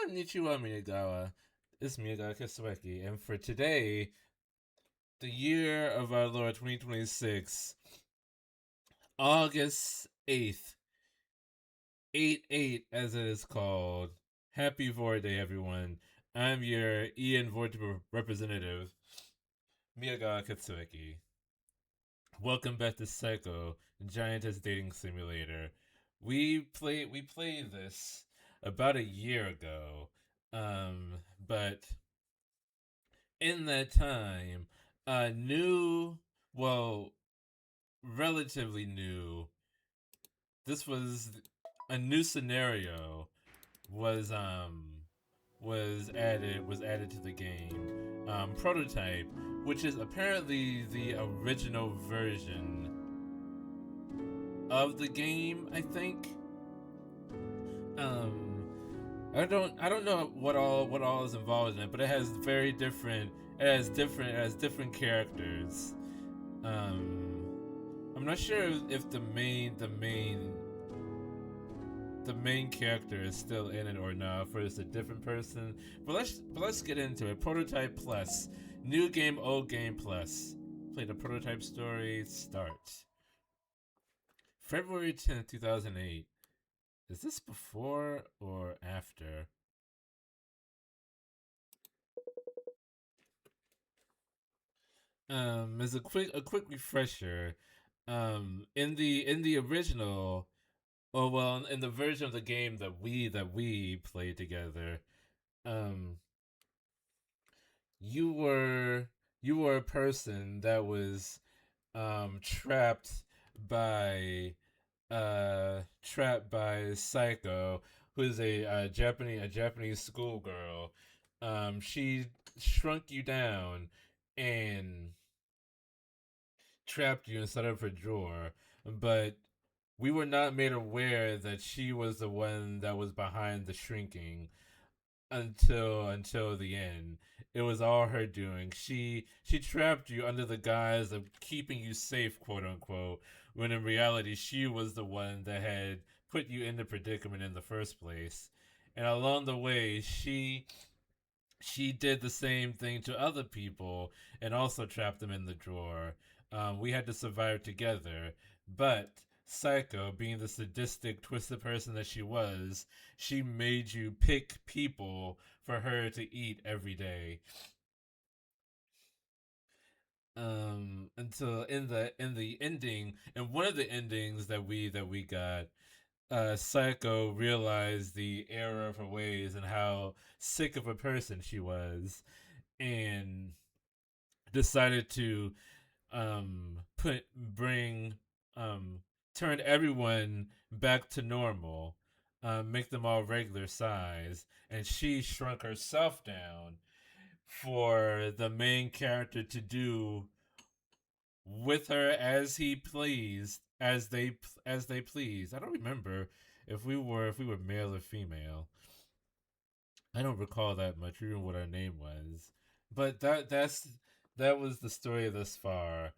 Konnichiwa, Miyagawa. It's Miyagawa Kisueki, and for today, the year of our Lord 2026, August 8th, 8-8 as it is called. Happy Void Day, everyone. I'm your Ian Void representative, Miyagawa Kisueki. Welcome back to SAEKO Giantess Dating Simulator. We played this about a year ago. But in that time, well, relatively new. This was a new scenario was added to the game. Prototype, which is apparently the original version of the game, I think. I don't know what all is involved in it, but it has different characters. I'm not sure if the main character is still in it or not, for it's a different person. But let's get into it. Prototype Plus, new game, old game plus. Play the prototype story. Start. February 10th, 2008. Is this before or after? As a quick refresher, in the original, oh well, in the version of the game that we played together, um, you were a person that was trapped by SAEKO, who is a Japanese schoolgirl. She shrunk you down and trapped you inside of her drawer, but we were not made aware that she was the one that was behind the shrinking until the end. It was all her doing. She trapped you under the guise of keeping you safe, quote unquote, when in reality she was the one that had put you in the predicament in the first place. And along the way, she did the same thing to other people and also trapped them in the drawer. We had to survive together, but SAEKO, being the sadistic, twisted person that she made you pick people for her to eat every day. Until in the ending, and one of the endings that we got, SAEKO realized the error of her ways and how sick of a person she was, and decided to put bring turn everyone back to normal, make them all regular size, and she shrunk herself down for the main character to do with her as he pleased, as they pleased. I don't remember if we were male or female. I don't recall that much, even what our name was. But that was the story thus far.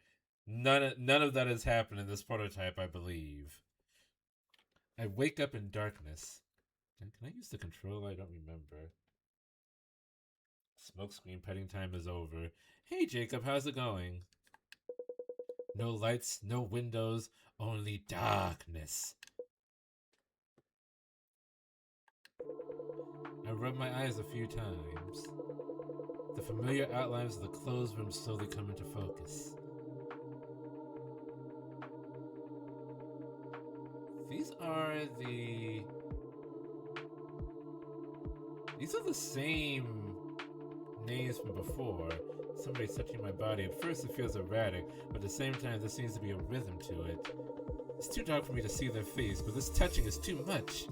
None of that has happened in this prototype, I believe. I wake up in darkness. Can I use the controller? I don't remember. Smokescreen petting time is over. Hey Jacob, how's it going? No lights, no windows, only darkness. I rub my eyes a few times. The familiar outlines of the closed room slowly come into focus. These are the same names from before. Somebody's touching my body. At first it feels erratic, but at the same time there seems to be a rhythm to it. It's too dark for me to see their face, but this touching is too much.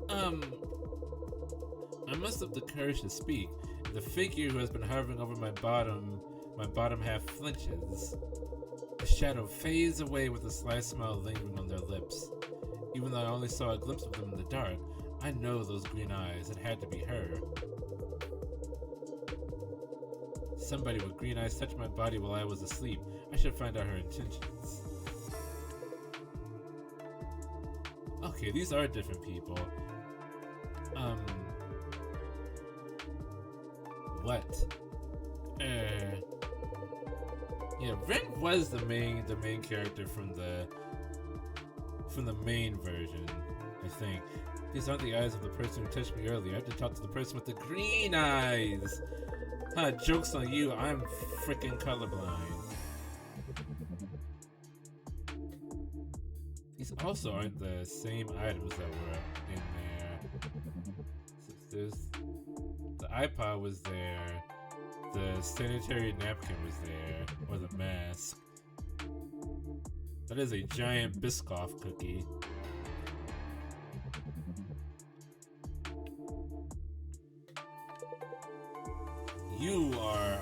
I must have the courage to speak. The figure who has been hovering over my bottom half flinches. The shadow fades away with a slight smile lingering on their lips. Even though I only saw a glimpse of them in the dark, I know those green eyes. It had to be her. Somebody with green eyes touched my body while I was asleep. I should find out her intentions. Okay, these are different people. What? Yeah, Ren was the main character from the main version, I think. These aren't the eyes of the person who touched me earlier. I have to talk to the person with the green eyes. Huh, joke's on you, I'm freaking colorblind. These also aren't the same items that were in there. So there's the iPod was there, the sanitary napkin was there, or the mask. That is a giant Biscoff cookie.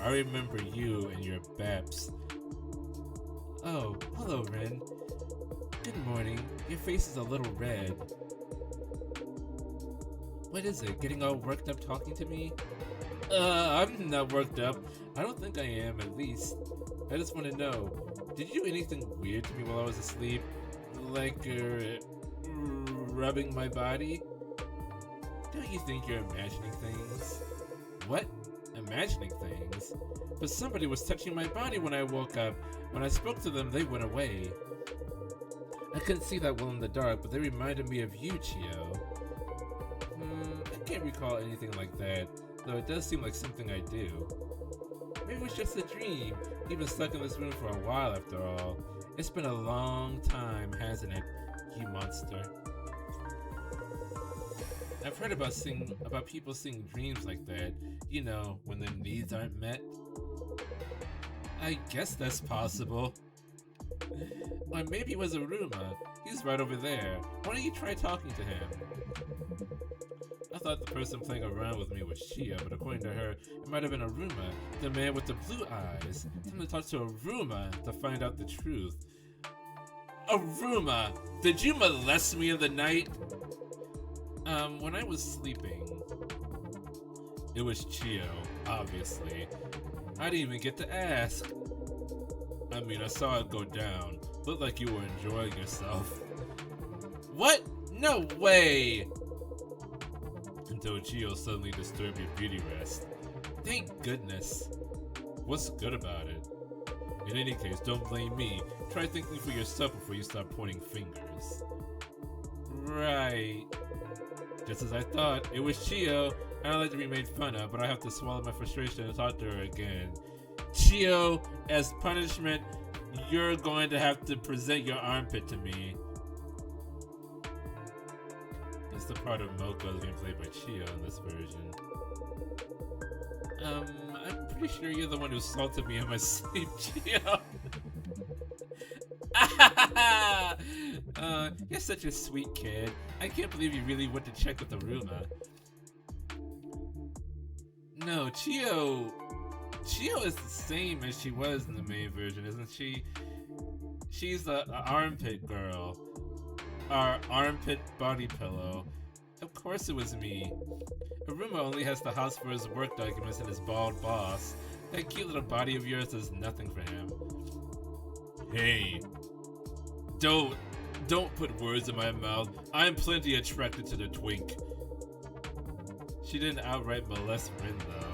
I remember you and your Baps. Oh, hello, Ren. Good morning. Your face is a little red. What is it? Getting all worked up talking to me? I'm not worked up. I don't think I am, at least. I just want to know, did you do anything weird to me while I was asleep? Like, rubbing my body? Don't you think you're imagining things? What? Imagining things? But somebody was touching my body when I woke up. When I spoke to them, they went away. I couldn't see that well in the dark, but they reminded me of you, Chio. I can't recall anything like that, though it does seem like something I do. Maybe it was just a dream. You've been stuck in this room for a while after all. It's been a long time, hasn't it, you monster? I've heard about people seeing dreams like that, you know, when their needs aren't met. I guess that's possible. Or maybe it was Aruma. He's right over there. Why don't you try talking to him? I thought the person playing around with me was Shia, but according to her, it might have been Aruma, the man with the blue eyes. Time to talk to Aruma to find out the truth. Aruma! Did you molest me in the night? When I was sleeping, it was Chio, obviously. I didn't even get to ask. I mean, I saw it go down. Looked like you were enjoying yourself. What? No way! Until Chio suddenly disturbed your beauty rest. Thank goodness. What's good about it? In any case, don't blame me. Try thinking for yourself before you start pointing fingers. Right. Just as I thought, it was Chio. I don't like to be made fun of, but I have to swallow my frustration and talk to her again. Chio, as punishment, you're going to have to present your armpit to me. That's the part of Moko that's being played by Chio in this version. I'm pretty sure you're the one who assaulted me in my sleep, Chio. You're such a sweet kid. I can't believe you really went to check with Aruma. No, Chio is the same as she was in the main version, isn't she? She's the armpit girl. Our armpit body pillow. Of course it was me. Aruma only has the house for his work documents and his bald boss. That cute little body of yours does nothing for him. Hey. Don't put words in my mouth. I'm plenty attracted to the twink. She didn't outright molest Rin, though.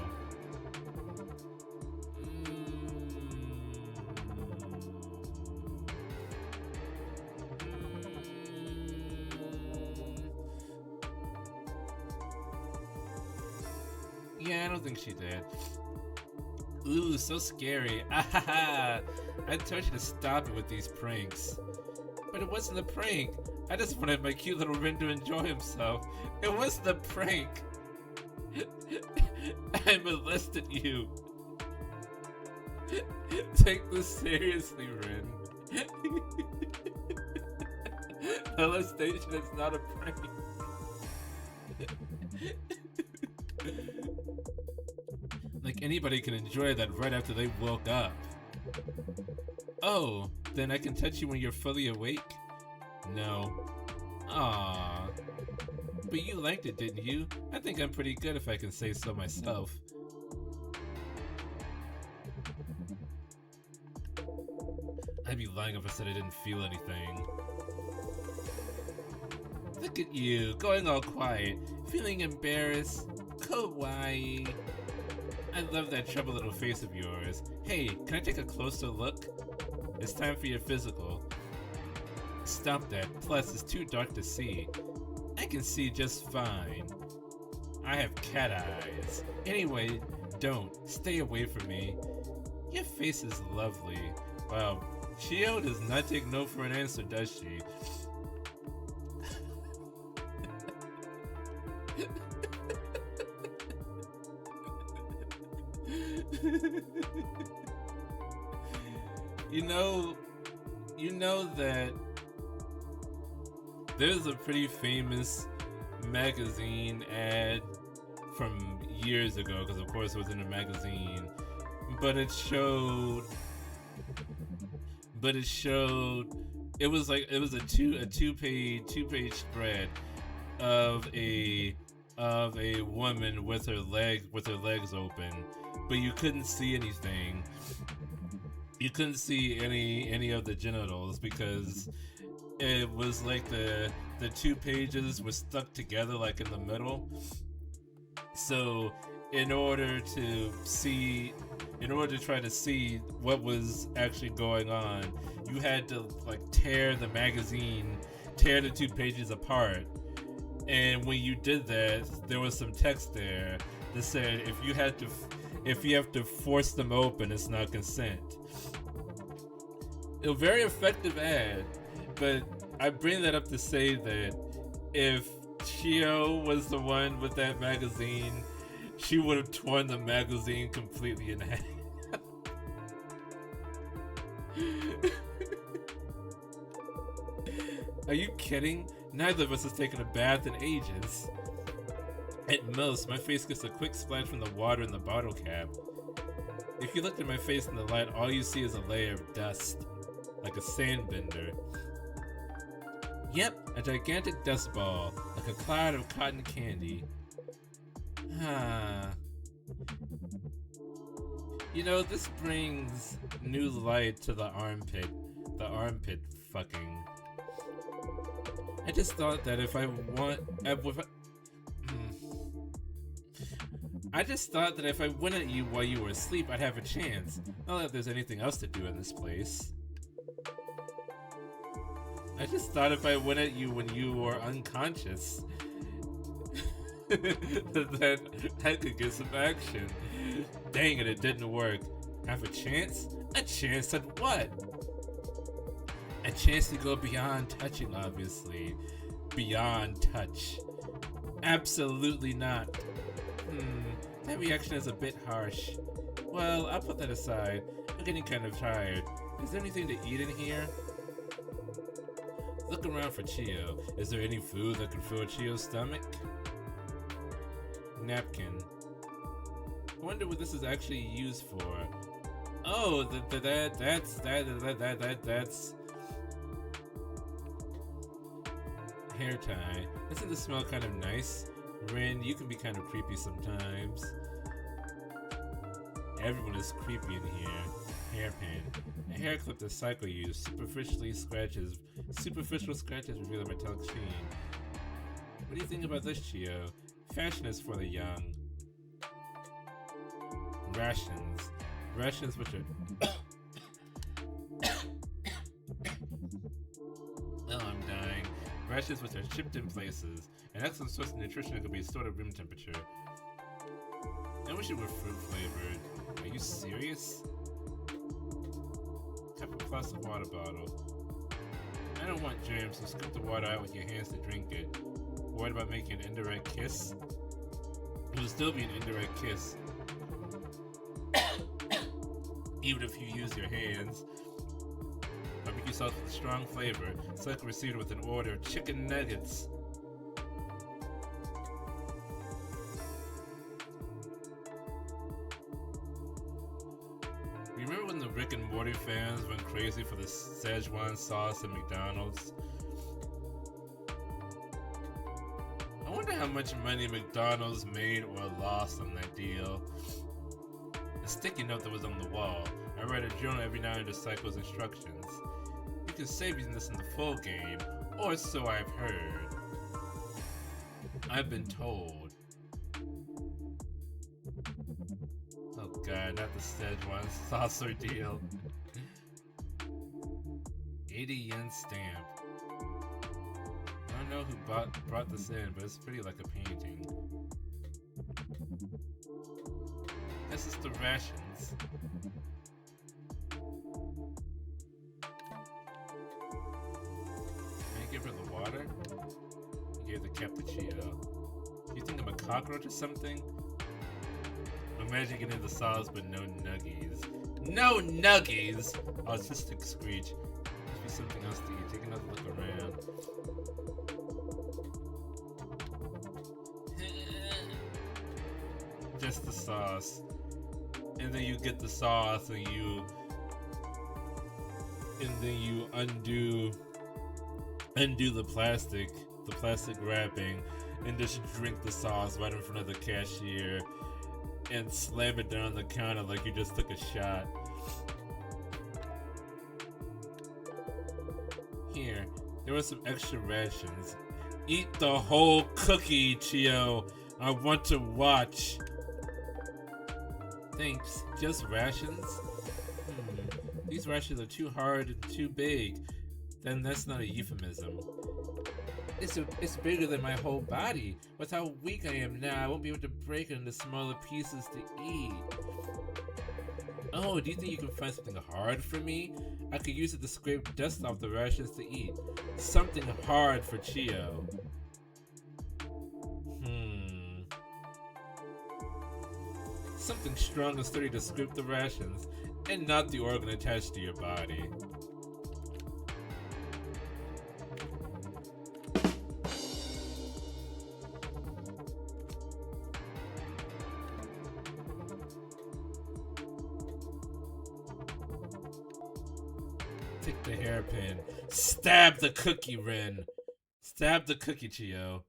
Yeah, I don't think she did. Ooh, so scary. Ahaha! I told you to stop it with these pranks. But it wasn't a prank. I just wanted my cute little Rin to enjoy himself. It wasn't a prank. I molested you. Take this seriously, Rin. Molestation is not a prank. Like anybody can enjoy that right after they woke up. Oh, then I can touch you when you're fully awake? No. Aww. But you liked it, didn't you? I think I'm pretty good if I can say so myself. I'd be lying if I said I didn't feel anything. Look at you, going all quiet, feeling embarrassed. Kawaii. I love that troubled little face of yours. Hey, can I take a closer look? It's time for your physical. Stop that, plus it's too dark to see. I can see just fine. I have cat eyes. Anyway, don't. Stay away from me. Your face is lovely. Wow, Chio does not take no for an answer, does she? You know that there's a pretty famous magazine ad from years ago, because of course it was in a magazine, but it showed it was a two-page spread of a woman with her legs open, but you couldn't see anything. you couldn't see any of the genitals because it was like the two pages were stuck together like in the middle. So in order to try to see what was actually going on, you had to like tear the the two pages apart. And when you did that, there was some text there that said if you have to force them open, it's not consent. A very effective ad, but I bring that up to say that if Chio was the one with that magazine, she would have torn the magazine completely in half. Are you kidding? Neither of us has taken a bath in ages. At most, my face gets a quick splash from the water in the bottle cap. If you looked at my face in the light, all you see is a layer of dust, like a sandbender. Yep, a gigantic dust ball, like a cloud of cotton candy. You know, this brings new light to the armpit fucking. I just thought that if I went at you while you were asleep, I'd have a chance. Not that there's anything else to do in this place. I just thought if I went at you when you were unconscious, that I could get some action. Dang it, it didn't work. Have a chance? A chance at what? A chance to go beyond touching, obviously. Beyond touch. Absolutely not. That reaction is a bit harsh. Well, I'll put that aside. I'm getting kind of tired. Is there anything to eat in here? Look around for Chio. Is there any food that can fill Chio's stomach? Napkin. I wonder what this is actually used for. Oh, that's hair tie. Doesn't this smell kind of nice? Rin, you can be kind of creepy sometimes. Everyone is creepy in here. Hairpin. A hair clip that SAEKO used. Superficial scratches reveal a metallic sheen. What do you think about this, Chio? Fashion is for the young. Rations. Rations which are... Oh, I'm dying. Rations which are shipped in places. An excellent source of nutrition that could be stored at room temperature. I wish it were fruit flavored. Are you serious? Cup of plastic water bottle. I don't want germs, so scoop the water out with your hands to drink it. Worried about making an indirect kiss? It will still be an indirect kiss. Even if you use your hands. Barbecue sauce with a strong flavor. SAEKO received with an order of chicken nuggets. Remember when the Rick and Morty fans went crazy for the Szechuan sauce at McDonald's? I wonder how much money McDonald's made or lost on that deal. A sticky note that was on the wall. I read a journal every now and then to SAEKO's instructions. You can save using this in the full game, or so I've heard. I've been told. Oh god, not the Szechuan sauce ordeal. 80 yen stamp. I don't know who brought this in, but it's pretty like a painting. This is the rations. Can I give her the water? I gave the cappuccino. You think I'm a cockroach or something? Imagine getting the sauce but no nuggies. No nuggies! Oh, it's just a screech. Must be something else to eat. Take another look around. Just the sauce. And then you get the sauce and then you undo the plastic wrapping and just drink the sauce right in front of the cashier and slam it down on the counter like you just took a shot. Here, there were some extra rations. Eat the whole cookie, Chio. I want to watch. Thanks. Just rations? These rations are too hard and too big. Then that's not a euphemism. It's bigger than my whole body. With how weak I am now, I won't be able to break it into smaller pieces to eat. Oh, do you think you can find something hard for me? I could use it to scrape dust off the rations to eat. Something hard for Chio. Something strong and sturdy to scrape the rations, and not the organ attached to your body. Take the hairpin. Stab the cookie, Ren. Stab the cookie, Chio.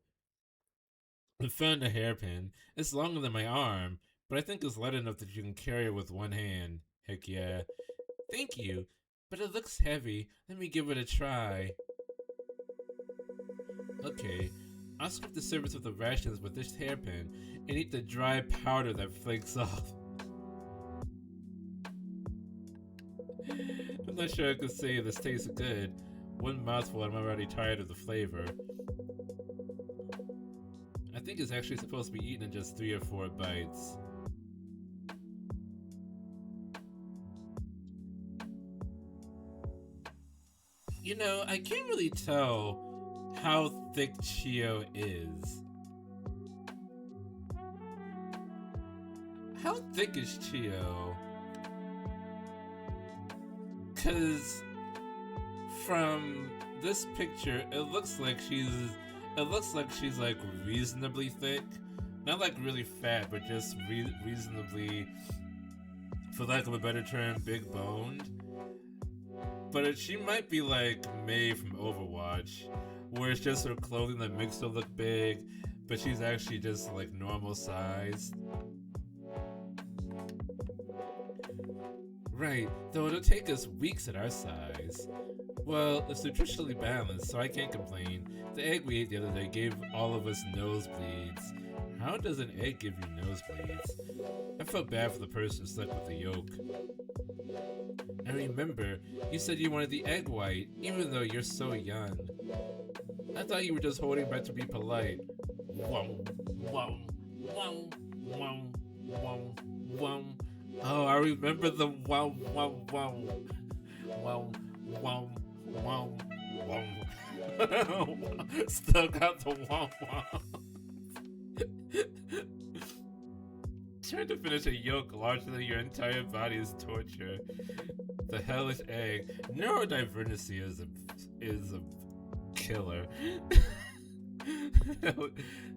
I found a hairpin. It's longer than my arm, but I think it's light enough that you can carry it with one hand. Heck yeah. Thank you, but it looks heavy. Let me give it a try. Okay, I'll scrape the surface of the rations with this hairpin and eat the dry powder that flakes off. I'm not sure I could say this tastes good. One mouthful and I'm already tired of the flavor. I think it's actually supposed to be eaten in just 3 or 4 bites. You know, I can't really tell how thick Chio is. How thick is Chio? 'Cause from this picture, it looks like she's like reasonably thick. Not like really fat, but just reasonably, for lack of a better term, big boned. But she might be like May from Overwatch, where it's just her clothing that makes her look big, but she's actually just like normal sized. Right, though it'll take us weeks at our size. Well, it's nutritionally balanced, so I can't complain. The egg we ate the other day gave all of us nosebleeds. How does an egg give you nosebleeds? I felt bad for the person stuck with the yolk. I remember, you said you wanted the egg white, even though you're so young. I thought you were just holding back to be polite. Wum, wum, wum, wum, wum, wum. Oh, I remember the wow, wow, wow. Wow, wow, wow, wow. Still got the wow, wow. Trying to finish a yolk larger than your entire body is torture. The hellish egg. Neurodivergency is a killer.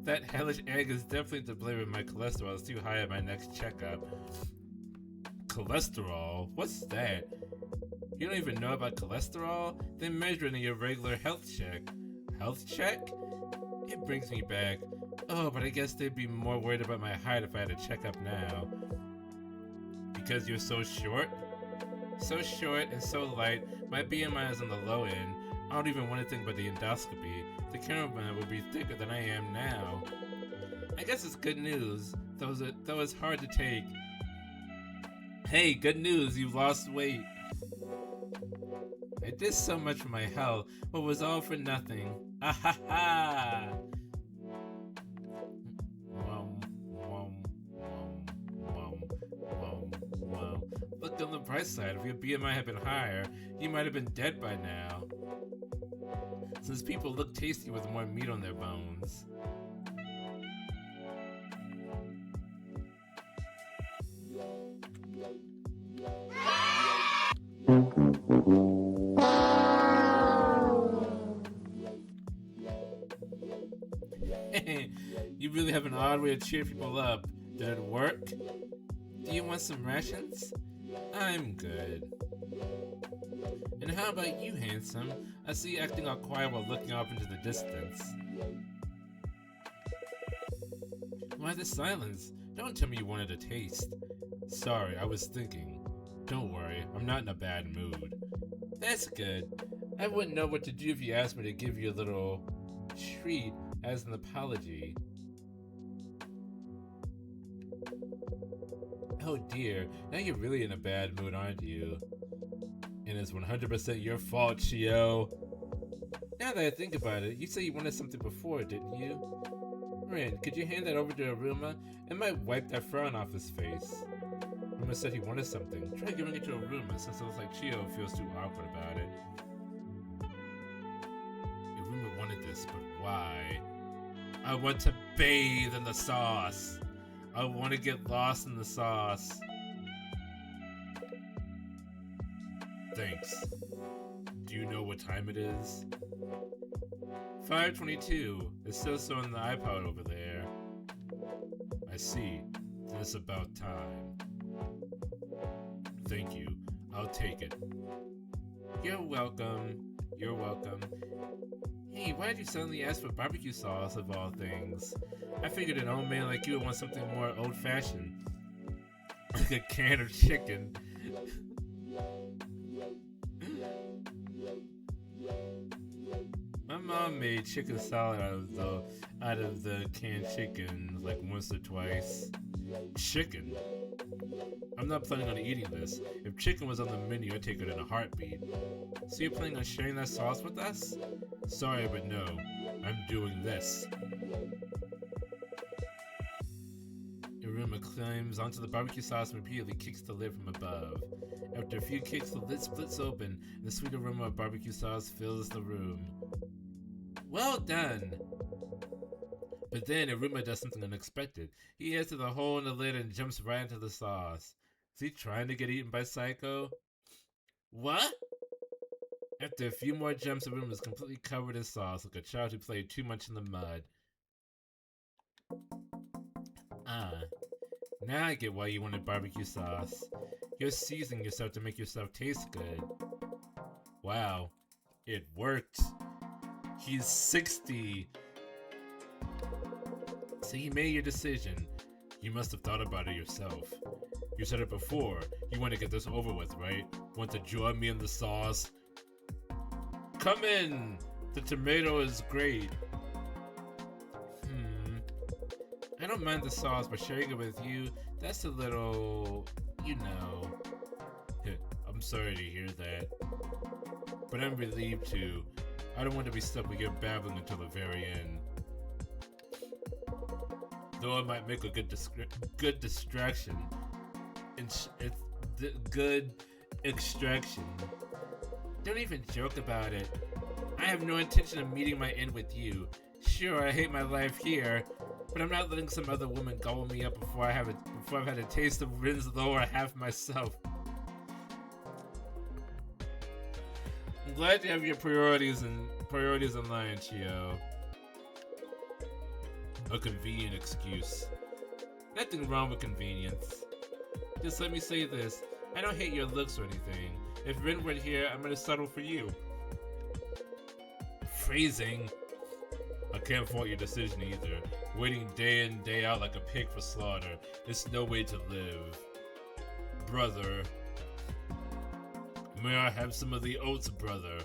That hellish egg is definitely to blame if my cholesterol is too high at my next checkup. Cholesterol? What's that? You don't even know about cholesterol? Then measure it in your regular health check. Health check? It brings me back. Oh, but I guess they'd be more worried about my height if I had a checkup now. Because you're so short? So short and so light, my BMI is on the low end. I don't even want to think about the endoscopy. The cameraman would be thicker than I am now. I guess it's good news, though it's hard to take. Hey, good news, you lost weight. I did so much for my health, but it was all for nothing. Ah ha ha! Look on the bright side, if your BMI had been higher, you might have been dead by now. Since people look tasty with more meat on their bones. You really have an odd way to cheer people up. Did it work? Do you want some rations? I'm good. And how about you, handsome? I see you acting all quiet while looking off into the distance. Why the silence? Don't tell me you wanted a taste. Sorry, I was thinking. Don't worry, I'm not in a bad mood. That's good. I wouldn't know what to do if you asked me to give you a little treat as an apology. Oh dear, now you're really in a bad mood, aren't you? And it's 100% your fault, Chio. Now that I think about it, you said you wanted something before, didn't you? Rin, could you hand that over to Aruma? It might wipe that frown off his face. Aruma said he wanted something. Try giving it to Aruma since it looks like Chio feels too awkward about it. Aruma wanted this, but why? I want to bathe in the sauce. I want to get lost in the sauce. Thanks. Do you know what time it is? 5:22. It says so on the iPod over there. I see. Then it's about time. Thank you. I'll take it. You're welcome. You're welcome. Hey, why did you suddenly ask for barbecue sauce of all things? I figured an old man like you would want something more old-fashioned. Like a can of chicken. My mom made chicken salad out of the canned chicken like once or twice. Chicken? I'm not planning on eating this. If chicken was on the menu, I'd take it in a heartbeat. So you're planning on sharing that sauce with us? Sorry, but no. I'm doing this. Iruma climbs onto the barbecue sauce and repeatedly kicks the lid from above. After a few kicks, the lid splits open, and the sweet aroma of barbecue sauce fills the room. Well done! But then Iruma does something unexpected. He heads to the hole in the lid and jumps right into the sauce. Is he trying to get eaten by SAEKO? What? After a few more jumps, Iruma is completely covered in sauce, like a child who played too much in the mud. Now I get why you wanted barbecue sauce. You're seasoning yourself to make yourself taste good. Wow, it worked. He's 60. So you made your decision. You must have thought about it yourself. You said it before. You want to get this over with, right? Want to join me in the sauce? Come in! The tomato is great. I don't mind the sauce, but sharing it with you, that's a little, you know. I'm sorry to hear that. But I'm relieved too. I don't want to be stuck with your babbling until the very end. Though it might make a good distraction. It's good extraction. Don't even joke about it. I have no intention of meeting my end with you. Sure, I hate my life here, but I'm not letting some other woman gobble me up before I've had a taste of Rin's lower half myself. I'm glad you have your priorities in line, Chio. A convenient excuse. Nothing wrong with convenience. Just let me say this. I don't hate your looks or anything. If Rin weren't here, I'm gonna settle for you. Phrasing. I can't fault your decision either. Waiting day in, day out like a pig for slaughter. It's no way to live. Brother. May I have some of the oats, brother?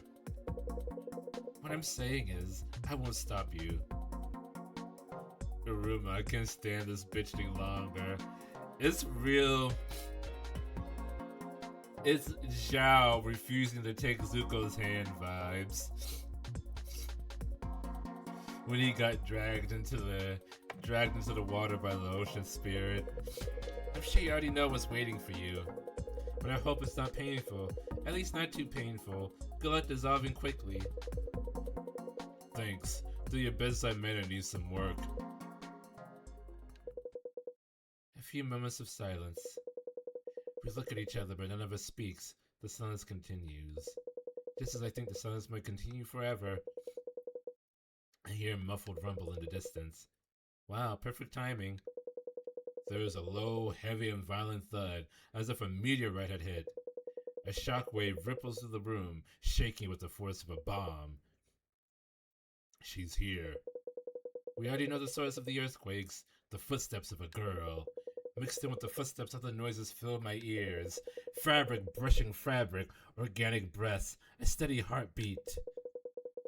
What I'm saying is, I won't stop you. Iruma, I can't stand this bitch any longer. It's real. It's Zhao refusing to take Zuko's hand vibes. When he got dragged into the water by the ocean spirit. I'm sure you already know what's waiting for you. But I hope it's not painful. At least not too painful. Good luck dissolving quickly. Thanks. Do your bedside manner needs some work. A few moments of silence. We look at each other, but none of us speaks. The silence continues. Just as I think the silence might continue forever, I hear a muffled rumble in the distance. Wow, perfect timing. There is a low, heavy, and violent thud, as if a meteorite had hit. A shockwave ripples through the room, shaking with the force of a bomb. She's here. We already know the source of the earthquakes, the footsteps of a girl. mixed in with the footsteps. Other noises filled my ears. Fabric brushing fabric, organic breaths, a steady heartbeat.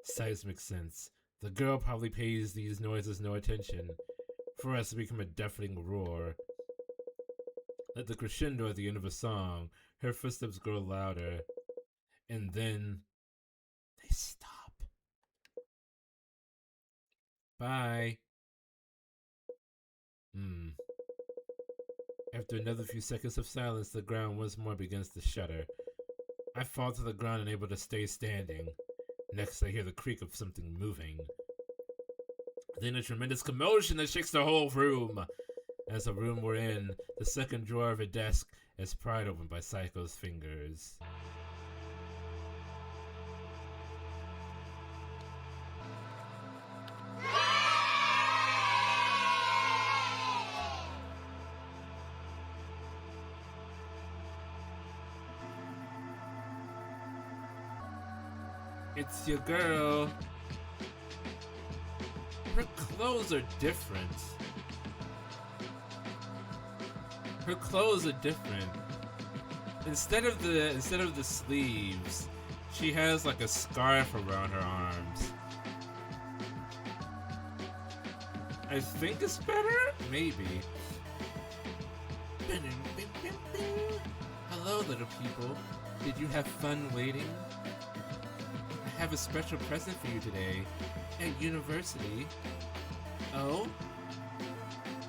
Seismic sense. The girl probably pays these noises no attention. For us to become a deafening roar. At the crescendo at the end of a song, her footsteps grow louder. And then they stop. Bye. After another few seconds of silence, the ground once more begins to shudder. I fall to the ground, unable to stay standing. Next, I hear the creak of something moving. Then a tremendous commotion that shakes the whole room. As the room we're in, the second drawer of a desk is pried open by SAEKO's fingers. It's your girl. Her clothes are different. Her clothes are different. Instead of the sleeves, she has like a scarf around her arms. I think it's better? Maybe. Hello, little people. Did you have fun waiting? I have a special present for you today. At university. Oh?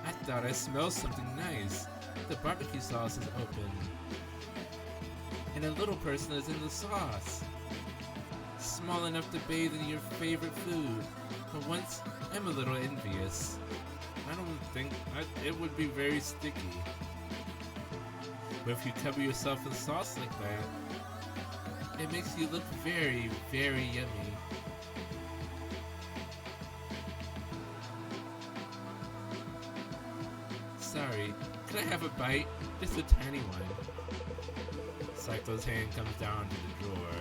I thought I smelled something nice. The barbecue sauce is open. And a little person is in the sauce. Small enough to bathe in your favorite food. But once, I'm a little envious. I don't think it would be very sticky. But if you cover yourself in sauce like that, it makes you look very, very yummy. Sorry, could I have a bite? Just a tiny one. SAEKO's hand comes down to the drawer.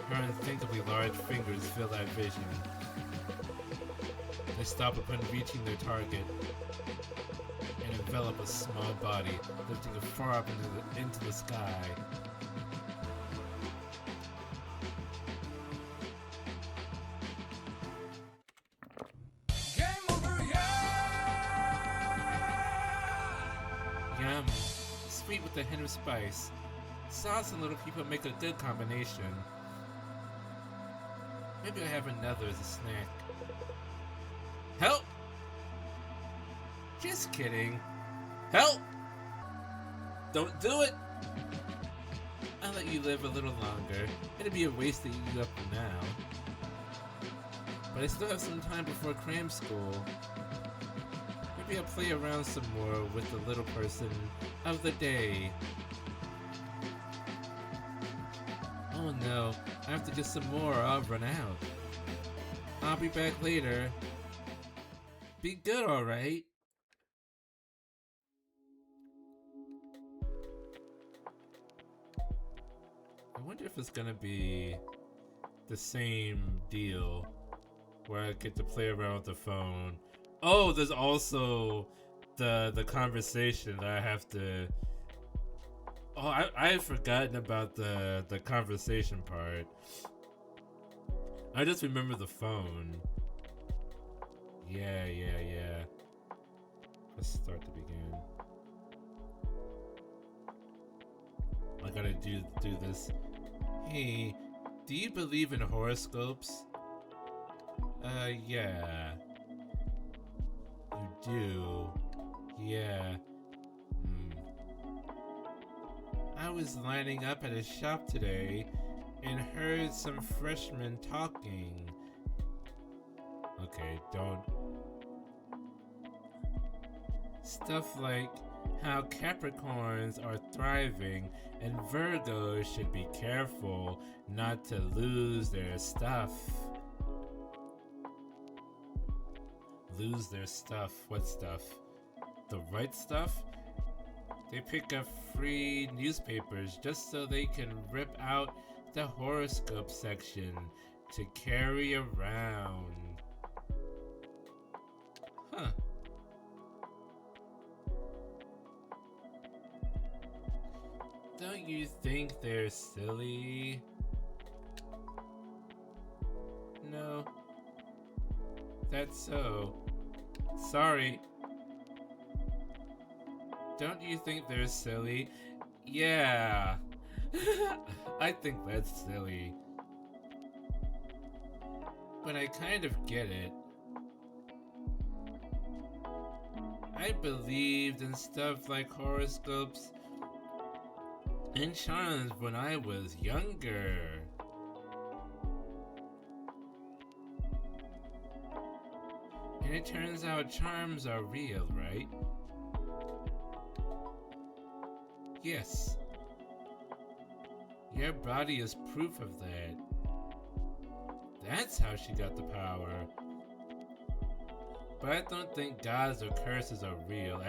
Her unthinkably large fingers fill that vision. They stop upon reaching their target and envelop a small body, lifting it far up into the sky. Yum. Sweet with a hint of spice. Sauce and little people make a good combination. Maybe I'll have another as a snack. Help! Just kidding. Help! Don't do it! I'll let you live a little longer. It'd be a waste to eat you up now. But I still have some time before cram school. Maybe I'll play around some more with the little person of the day. Oh no, I have to get some more or I'll run out. I'll be back later. Be good, alright? I wonder if it's gonna be the same deal where I get to play around with the phone. Oh, there's also the conversation that I have to... Oh, I had forgotten about the conversation part. I just remember the phone. Yeah. Let's start to begin. I gotta do this. Hey, do you believe in horoscopes? Yeah. You do? Yeah. I was lining up at a shop today and heard some freshmen talking. Okay, don't. Stuff like how Capricorns are thriving and Virgos should be careful not to lose their stuff. Lose their stuff? What stuff? The right stuff? They pick up free newspapers just so they can rip out the horoscope section to carry around. Huh. you think they're silly? No. That's so. Sorry. Don't you think they're silly? Yeah. I think that's silly. But I kind of get it. I believed in stuff like horoscopes and charms when I was younger. And it turns out charms are real, right? Yes. Your body is proof of that. That's how she got the power. But I don't think gods or curses are real.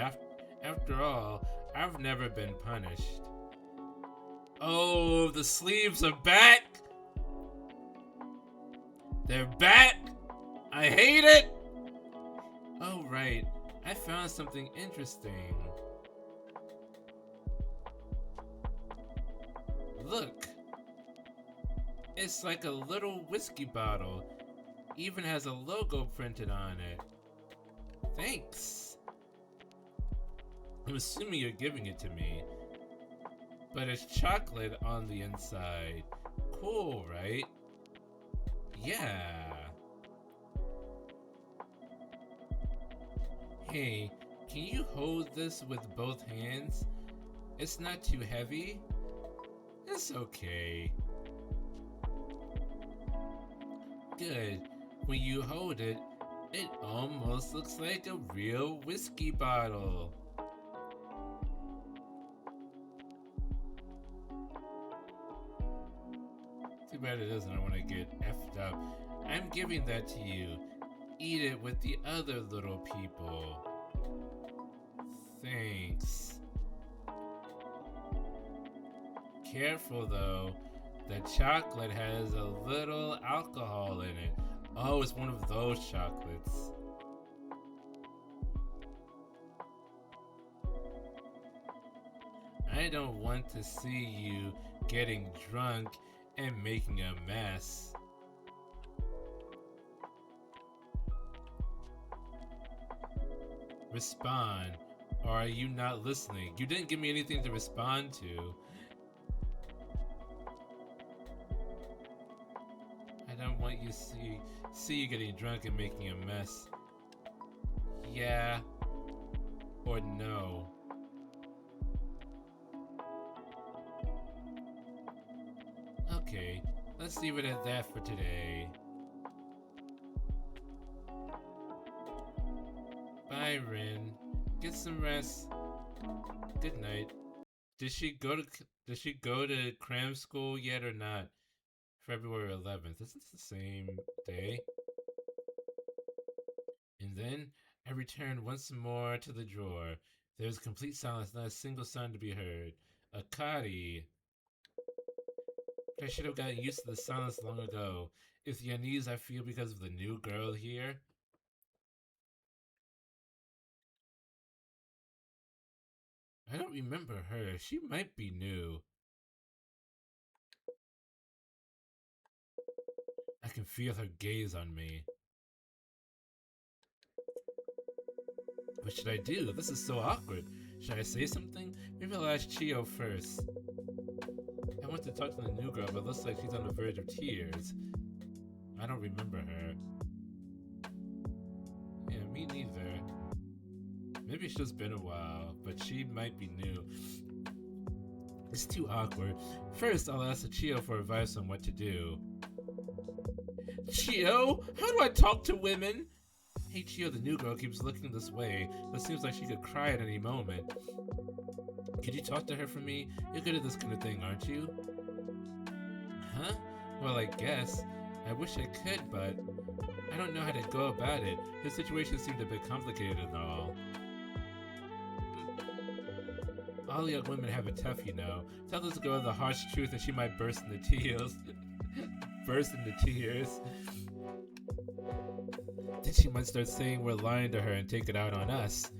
After all, I've never been punished. Oh, the sleeves are back! They're back! I hate it! Oh, right. I found something interesting. Look. It's like a little whiskey bottle. Even has a logo printed on it. Thanks. I'm assuming you're giving it to me. But it's chocolate on the inside. Cool, right? Yeah. Hey, can you hold this with both hands? It's not too heavy. It's okay. Good. When you hold it, it almost looks like a real whiskey bottle. Too bad it doesn't want to get effed up. I'm giving that to you. Eat it with the other little people. Thanks. Careful though. The chocolate has a little alcohol in it. Oh, it's one of those chocolates. I don't want to see you getting drunk and making a mess. Respond, or are you not listening? You didn't give me anything to respond to. I don't want you to see you getting drunk and making a mess. Yeah. Or no. Okay, let's leave it at that for today. Bye, Rin. Get some rest. Good night. Did she go to cram school yet or not? February 11th. Isn't this the same day? And then I returned once more to the drawer. There was complete silence, not a single sound to be heard. Akari. I should have gotten used to the silence long ago. Is the unease I feel because of the new girl here? I don't remember her. She might be new. I can feel her gaze on me. What should I do? This is so awkward. Should I say something? Maybe I'll ask Chio first. I want to talk to the new girl, but it looks like she's on the verge of tears. I don't remember her. Yeah, me neither. Maybe it's just been a while, but she might be new. It's too awkward. First, I'll ask Chio for advice on what to do. Chio? How do I talk to women? Hey Chio, the new girl keeps looking this way, but seems like she could cry at any moment. Could you talk to her for me? You're good at this kind of thing, aren't you? Huh? Well, I guess. I wish I could, but I don't know how to go about it. The situation seemed a bit complicated and all. All young women have it tough, you know. Tell this girl the harsh truth and she might burst into tears. Burst into tears. Then she might start saying we're lying to her and take it out on us.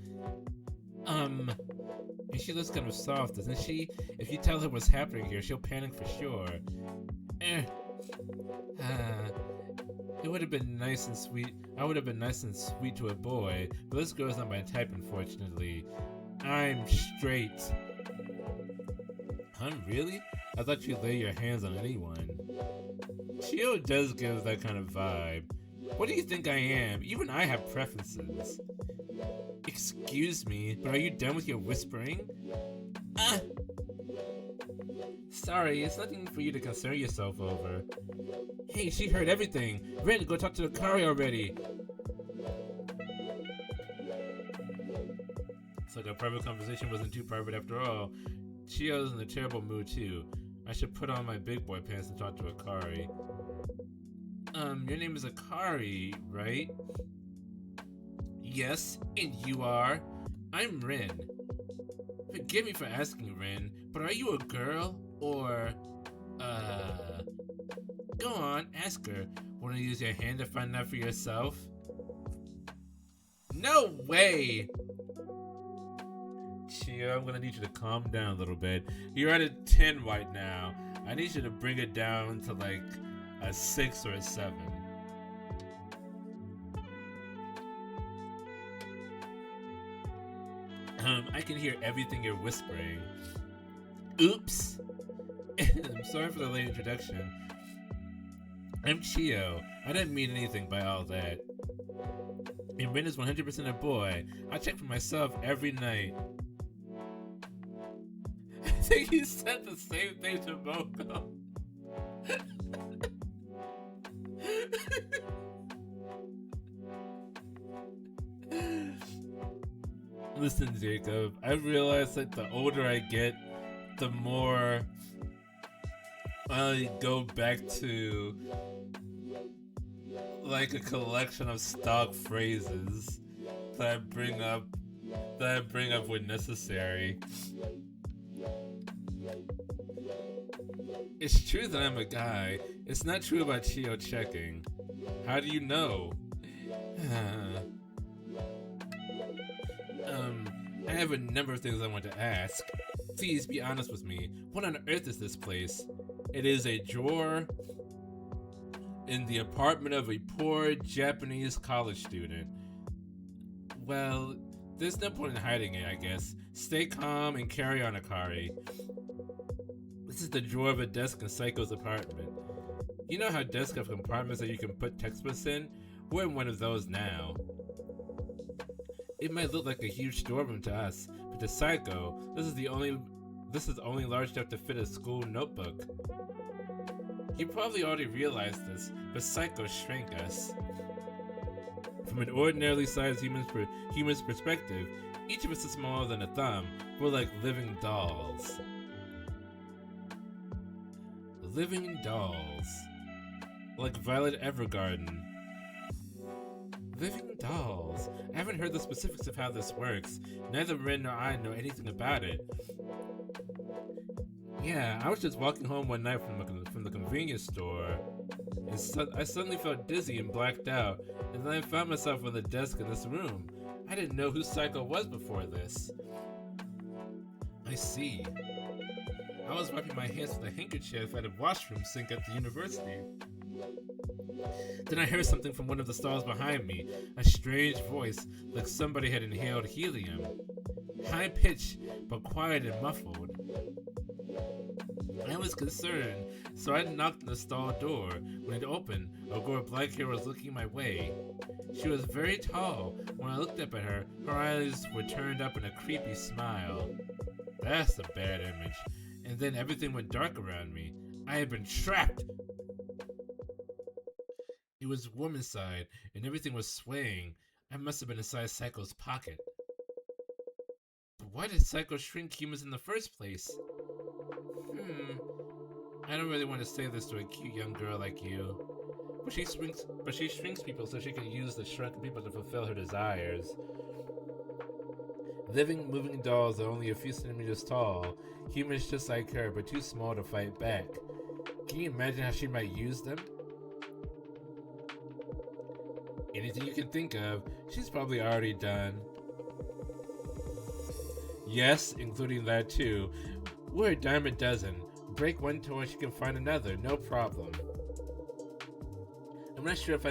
And she looks kind of soft, doesn't she? If you tell her what's happening here, she'll panic for sure. It would have been nice and sweet. I would have been nice and sweet to a boy, but this girl's not my type, unfortunately. I'm straight. Really? I thought you'd lay your hands on anyone. Chio does give that kind of vibe. What do you think I am? Even I have preferences. Excuse me, but are you done with your whispering? Sorry, it's nothing for you to concern yourself over. Hey, she heard everything. Ren, go talk to the Kari already. It's like our private conversation wasn't too private after all. Chio's in a terrible mood too. I should put on my big boy pants and talk to Akari. Your name is Akari, right? Yes, and you are? I'm Rin. Forgive me for asking, Rin, but are you a girl? Or, go on, ask her. Wanna use your hand to find out for yourself? No way! Chio, I'm gonna need you to calm down a little bit. You're at a 10 right now. I need you to bring it down to like a 6 or a 7. I can hear everything you're whispering. Oops. I'm sorry for the late introduction. I'm Chio. I didn't mean anything by all that. And Rin is 100% a boy. I check for myself every night. I think he said the same thing to Moko. Listen, Jacob, I realize that the older I get, the more I go back to like a collection of stock phrases that I bring up when necessary. It's true that I'm a guy. It's not true about Chio checking. How do you know? I have a number of things I want to ask. Please be honest with me. What on earth is this place? It is a drawer in the apartment of a poor Japanese college student. Well, there's no point in hiding it, I guess. Stay calm and carry on, Akari. This is the drawer of a desk in SAEKO's apartment. You know how desks have compartments that you can put textbooks in? We're in one of those now. It might look like a huge storeroom to us, but to SAEKO, this is only large enough to fit a school notebook. You probably already realized this, but SAEKO shrank us. From an ordinarily sized human's perspective, each of us is smaller than a thumb. We're like living dolls. Living dolls. Like Violet Evergarden. Living dolls. I haven't heard the specifics of how this works. Neither Rin nor I know anything about it. Yeah, I was just walking home one night from the convenience store, and I suddenly felt dizzy and blacked out, and then I found myself on the desk in this room. I didn't know who SAEKO was before this. I see. I was wiping my hands with a handkerchief at a washroom sink at the university. Then I heard something from one of the stalls behind me, a strange voice, like somebody had inhaled helium. High-pitched, but quiet and muffled. I was concerned, so I knocked on the stall door. When it opened, a girl with black hair was looking my way. She was very tall. When I looked up at her, her eyes were turned up in a creepy smile. That's a bad image. And then everything went dark around me. I had been trapped! It was warm inside, and everything was swaying. I must have been inside SAEKO's pocket. But why did SAEKO shrink humans in the first place? I don't really want to say this to a cute young girl like you. But she shrinks people so she can use the shrunken people to fulfill her desires. Living, moving dolls are only a few centimeters tall. Humans just like her, but too small to fight back. Can you imagine how she might use them? Anything you can think of, she's probably already done. Yes, including that too. We're a dime a dozen. Break one toe and she can find another, no problem. I'm not sure if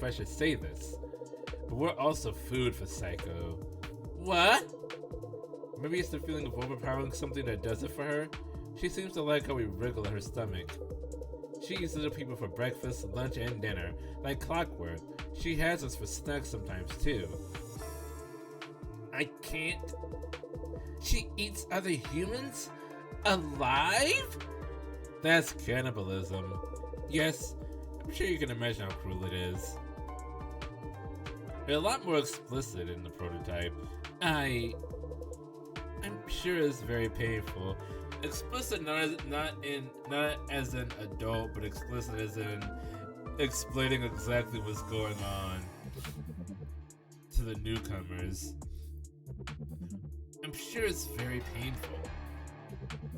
I should say this, but we're also food for Psycho. What? Maybe it's the feeling of overpowering something that does it for her. She seems to like how we wriggle in her stomach. She eats little people for breakfast, lunch, and dinner, like clockwork. She has us for snacks sometimes too. I can't. She eats other humans? Alive? That's cannibalism. Yes, I'm sure you can imagine how cruel it is. They're a lot more explicit in the prototype. I'm sure it's very painful. Explicit not as an adult, but explicit as in explaining exactly what's going on to the newcomers. I'm sure it's very painful.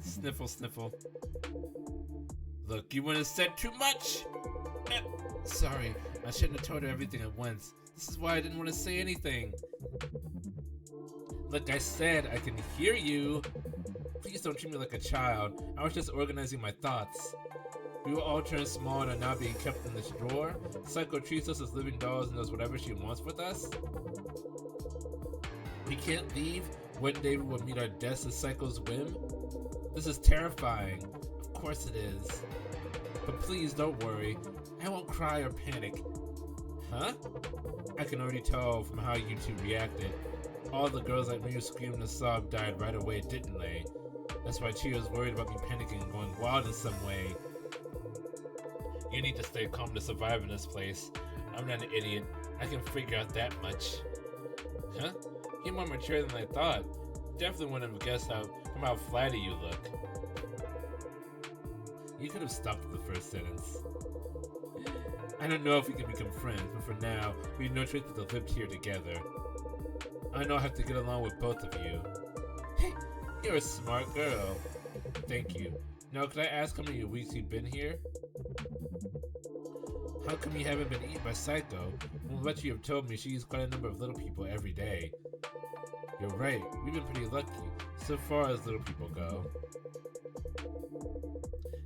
Sniffle, sniffle. Look, you wouldn't have said too much. Sorry, I shouldn't have told her everything at once. This is why I didn't want to say anything. Like I said, I can hear you. Please don't treat me like a child. I was just organizing my thoughts. We will all turn small and are now being kept in this drawer. Psycho treats us as living dolls and does whatever she wants with us. We can't leave. One day we will meet our deaths at Psycho's whim. This is terrifying. Of course it is. But please don't worry. I won't cry or panic. Huh? I can already tell from how you two reacted. All the girls like me who screamed and sobbed died right away, didn't they? That's why Chio's worried about me panicking and going wild in some way. You need to stay calm to survive in this place. I'm not an idiot. I can figure out that much. Huh? You're more mature than I thought. Definitely wouldn't have guessed from how flatty you look. You could have stopped at the first sentence. I don't know if we can become friends, but for now, we have no choice but to live here together. I know I have to get along with both of you. Hey, you're a smart girl. Thank you. Now, could I ask how many weeks you've been here? How come you haven't been eaten by Psycho? From what you have told me, she eats quite a number of little people every day. You're right, we've been pretty lucky, so far as little people go.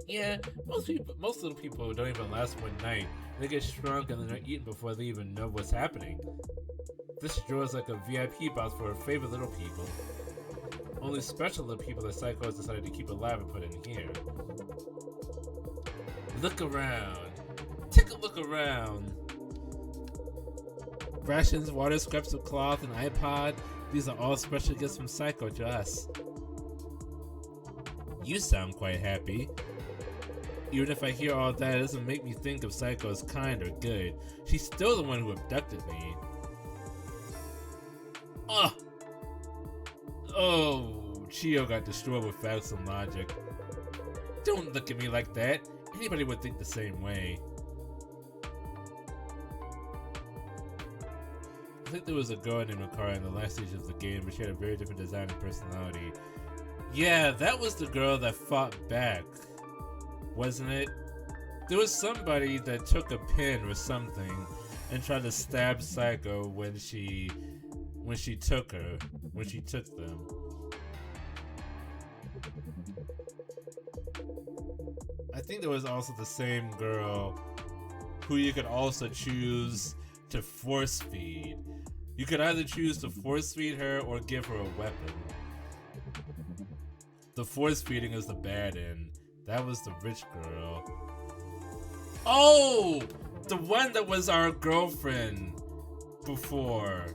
Yeah, most little people don't even last one night. They get shrunk and then they're eaten before they even know what's happening. This drawer is like a VIP box for our favorite little people. Only special little people that Psycho has decided to keep alive and put in here. Look around. Take a look around. Rations, water, scraps of cloth, and iPod. These are all special gifts from Psycho to us. You sound quite happy. Even if I hear all that, it doesn't make me think of Psycho as kind or good. She's still the one who abducted me. Ugh! Oh, Chio got destroyed with facts and logic. Don't look at me like that. Anybody would think the same way. I think there was a girl named Akara in the last stage of the game, but she had a very different design and personality. Yeah, that was the girl that fought back, wasn't it? There was somebody that took a pin or something and tried to stab Psycho when she took them. I think there was also the same girl who you could also choose to force feed. You could either choose to force feed her or give her a weapon. The force feeding is the bad end. That was the rich girl. Oh! The one that was our girlfriend before.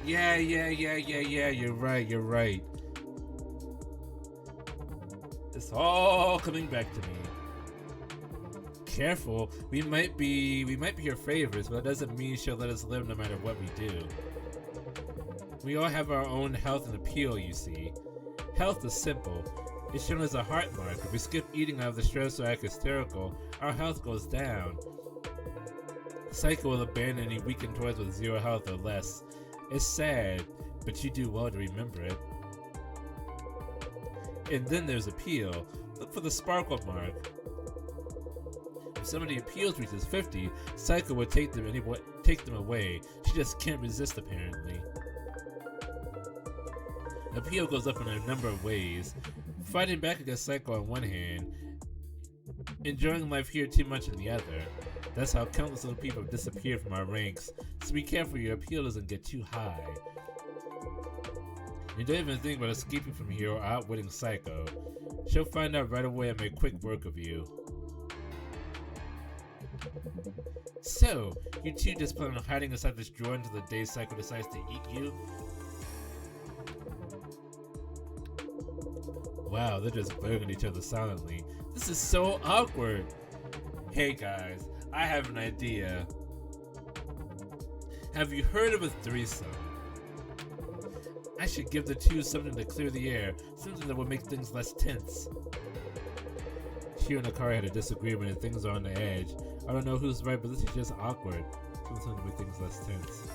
Yeah, you're right. It's all coming back to me. Careful, we might be her favorites, but that doesn't mean she'll let us live no matter what we do. We all have our own health and appeal, you see. Health is simple. It's shown as a heart mark. If we skip eating out of the stress or act hysterical, our health goes down. Psycho will abandon any weakened toys with 0 health or less. It's sad, but you do well to remember it. And then there's appeal. Look for the sparkle mark. If somebody appeals reaches 50, Psycho would take them away. She just can't resist, apparently. Appeal goes up in a number of ways. Fighting back against SAEKO on one hand, enjoying life here too much on the other. That's how countless little people have disappeared from our ranks, so be careful your appeal doesn't get too high. You don't even think about escaping from here or outwitting SAEKO. She'll find out right away and make quick work of you. So, you two just plan on hiding inside this drawer until the day SAEKO decides to eat you? Wow, they're just glaring at each other silently. This is so awkward! Hey guys, I have an idea. Have you heard of a threesome? I should give the two something to clear the air, something that would make things less tense. She and Akari had a disagreement and things are on the edge. I don't know who's right, but this is just awkward. Something to make things less tense.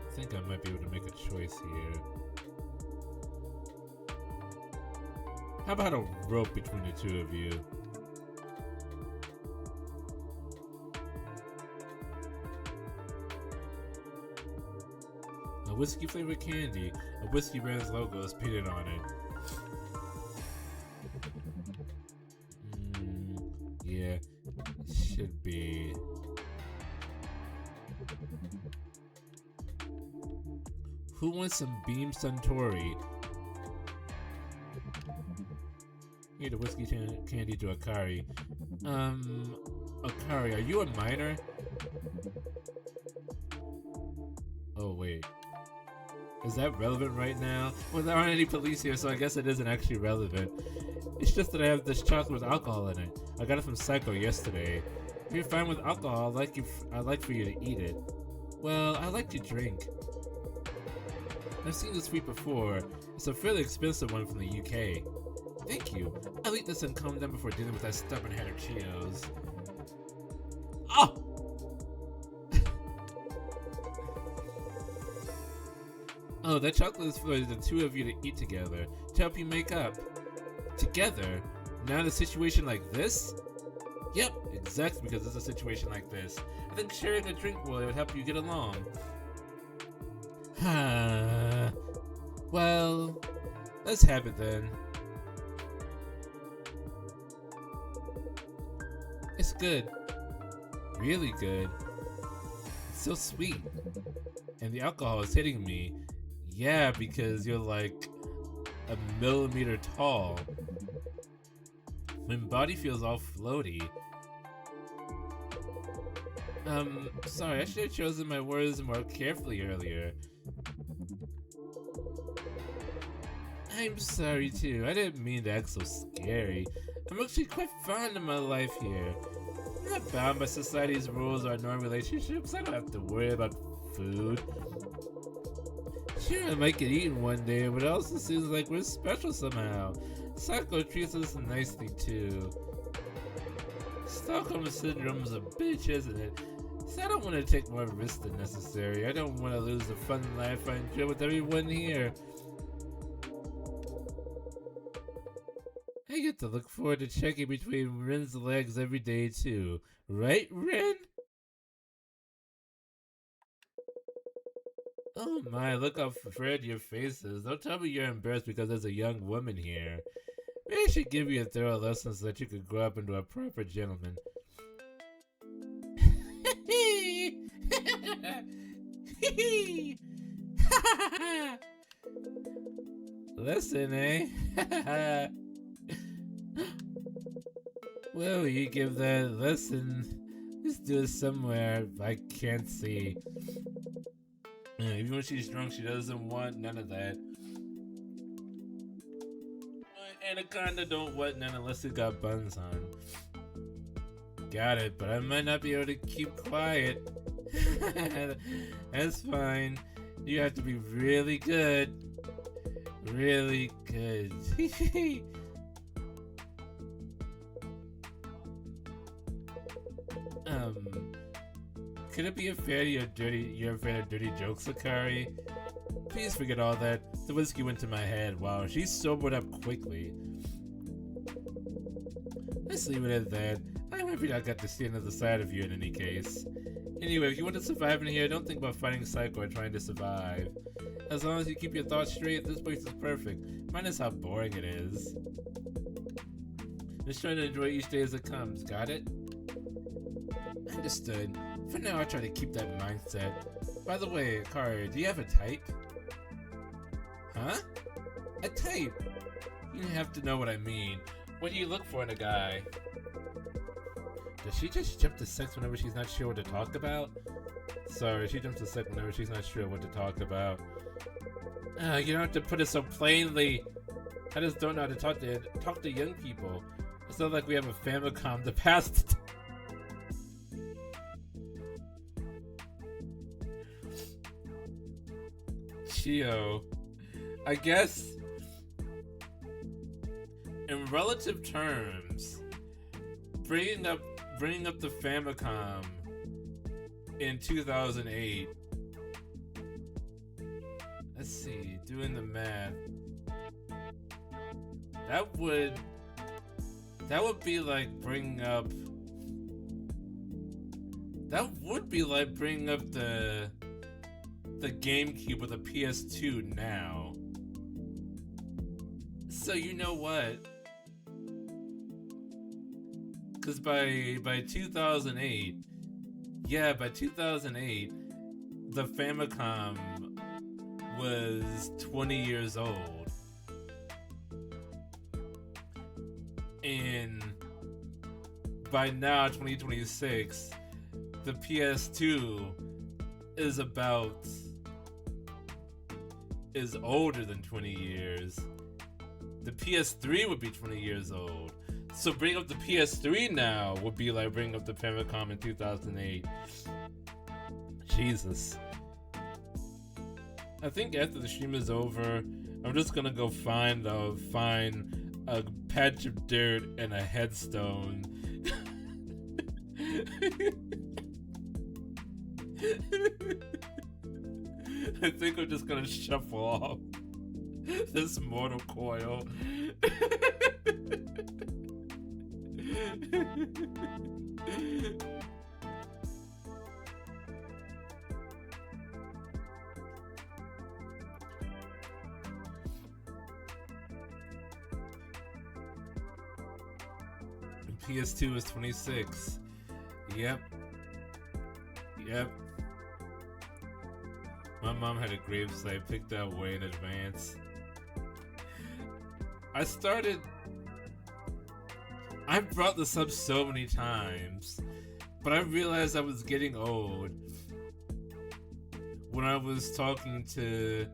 I think I might be able to make a choice here. How about a rope between the two of you? A whiskey flavored candy. A whiskey brand's logo is painted on it. Yeah, should be. Who wants some Beam Suntory? Here, the whiskey candy to Akari. Akari, are you a minor? Oh, wait. Is that relevant right now? Well, there aren't any police here, so I guess it isn't actually relevant. It's just that I have this chocolate with alcohol in it. I got it from SAEKO yesterday. If you're fine with alcohol, I'd like for you to eat it. Well, I like to drink. I've seen this sweet before. It's a fairly expensive one from the UK. Thank you. I'll eat this and calm down before dealing with that stubborn head of Cheetos. Oh! Oh, that chocolate is for the two of you to eat together, to help you make up. Together? Now in a situation like this? Yep, exactly because it's a situation like this. I think sharing a drink would help you get along. Well, let's have it then. It's good. Really good. It's so sweet. And the alcohol is hitting me. Yeah, because you're like a millimeter tall. My body feels all floaty. Sorry, I should have chosen my words more carefully earlier. I'm sorry too, I didn't mean to act so scary. I'm actually quite fond of my life here. I'm not bound by society's rules or normal relationships. I don't have to worry about food. Sure, I might get eaten one day, but it also seems like we're special somehow. SAEKO treats us nicely too. Stockholm Syndrome's a bitch, isn't it? So I don't want to take more risks than necessary. I don't want to lose the fun life I enjoy with everyone here. I get to look forward to checking between Ren's legs every day too. Right, Ren? Oh my, look how afraid your face is. Don't tell me you're embarrassed because there's a young woman here. Maybe I should give you a thorough lesson so that you could grow up into a proper gentleman. Listen, eh? Well, you give that lesson. Let's do it somewhere I can't see. Even when she's drunk, she doesn't want none of that. Anaconda don't want none unless it got buns on. Got it, but I might not be able to keep quiet. That's fine. You have to be really good. Really good. Could it be afraid you're afraid of dirty jokes, Akari? Please forget all that. The whiskey went to my head. Wow, she sobered up quickly. Let's leave it at that. I'm happy I got to see another side of you in any case. Anyway, if you want to survive in here, don't think about fighting SAEKO or trying to survive. As long as you keep your thoughts straight, this place is perfect. Minus how boring it is. Just trying to enjoy each day as it comes, got it? Understood. For now, I'll try to keep that mindset. By the way, Kari, do you have a type? Huh? A type? You have to know what I mean. What do you look for in a guy? Does she just jump to sex whenever she's not sure what to talk about? Sorry, she jumps to sex whenever she's not sure what to talk about. You don't have to put it so plainly. I just don't know how to talk to young people. It's not like we have a Famicom to pass the Chio. I guess in relative terms, bringing up the Famicom in 2008. Let's see, doing the math. That would be like bringing up. That would be like bringing up the GameCube with a PS2 now. So you know what? Because by 2008, the Famicom was 20 years old. And by now, 2026, the PS2 is older than 20 years. The PS3 would be 20 years old. So bring up the PS3 now would be like bring up the Famicom in 2008. Jesus. I think after the stream is over, I'm just gonna go find a patch of dirt and a headstone. I think I'm just gonna shuffle off this mortal coil. PS2 is 26. Yep. My mom had a gravesite picked out way in advance. I brought this up so many times, but I realized I was getting old when I was talking to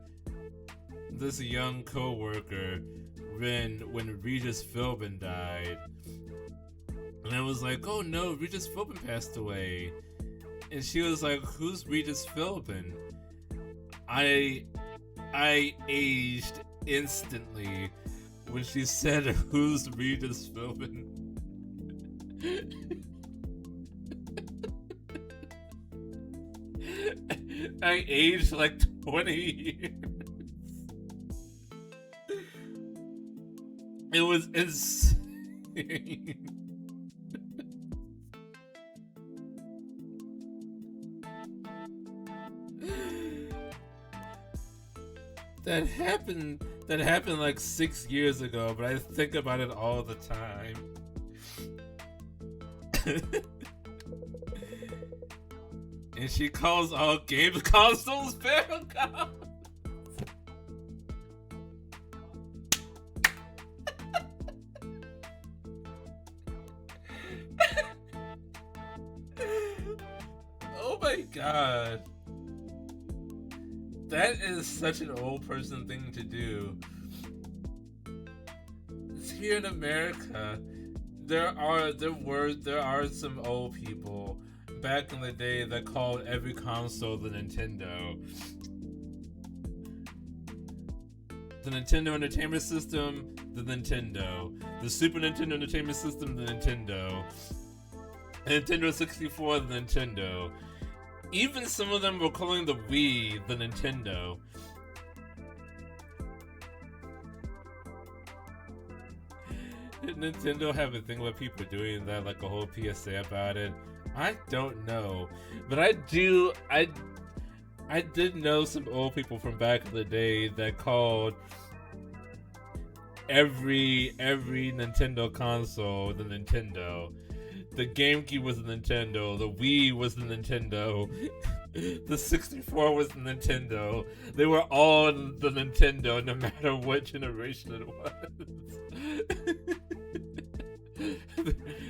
this young co-worker when Regis Philbin died. And I was like, oh no, Regis Philbin passed away. And she was like, who's Regis Philbin? I aged instantly when she said, who's Regis Philbin? I aged like 20 years. It was insane. That happened like 6 years ago, but I think about it all the time. And she calls all game consoles Famicom. Oh my god. That is such an old person thing to do. It's here in America. There are some old people back in the day that called every console the Nintendo. The Nintendo Entertainment System, the Nintendo. The Super Nintendo Entertainment System, the Nintendo. Nintendo 64, the Nintendo. Even some of them were calling the Wii the Nintendo. Did Nintendo have a thing where people doing that, like a whole PSA about it? I don't know, but I did know some old people from back in the day that called every Nintendo console the Nintendo. The GameCube was the Nintendo. The Wii was the Nintendo. The 64 was the Nintendo. They were all the Nintendo, no matter what generation it was.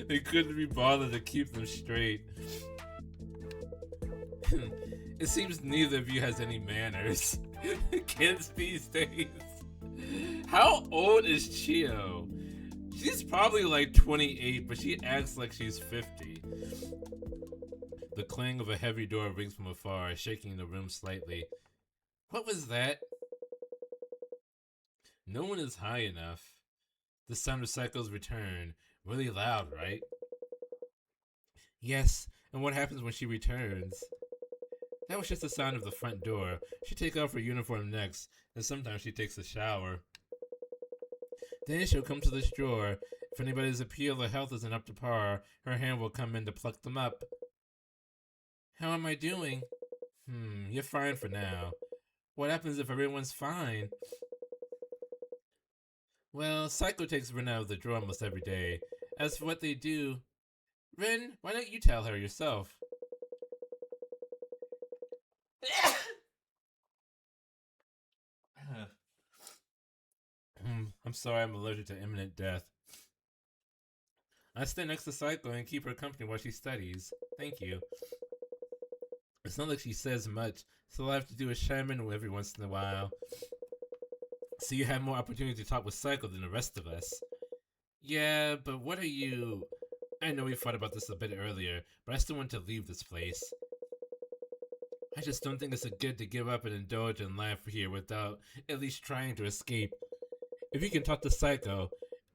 They couldn't be bothered to keep them straight. It seems neither of you has any manners. Kids these days. How old is Chio? She's probably like 28, but she acts like she's 50. The clang of a heavy door rings from afar, shaking the room slightly. What was that? No one is high enough. The sound of Psycho's return. Really loud, right? Yes, and what happens when she returns? That was just the sound of the front door. She takes off her uniform next, and sometimes she takes a shower. Then she'll come to this drawer. If anybody's appeal or health isn't up to par, her hand will come in to pluck them up. How am I doing? You're fine for now. What happens if everyone's fine? Well, Psycho takes Ren out of the drawer almost every day. As for what they do... Ren, why don't you tell her yourself? I'm sorry, I'm allergic to imminent death. I stay next to Psycho and keep her company while she studies. Thank you. It's not like she says much, so all I have to do is chime in every once in a while. So you have more opportunity to talk with Psycho than the rest of us. Yeah, but what are you... I know we fought about this a bit earlier, but I still want to leave this place. I just don't think it's good to give up and indulge in life here without at least trying to escape. If you can talk to Psycho,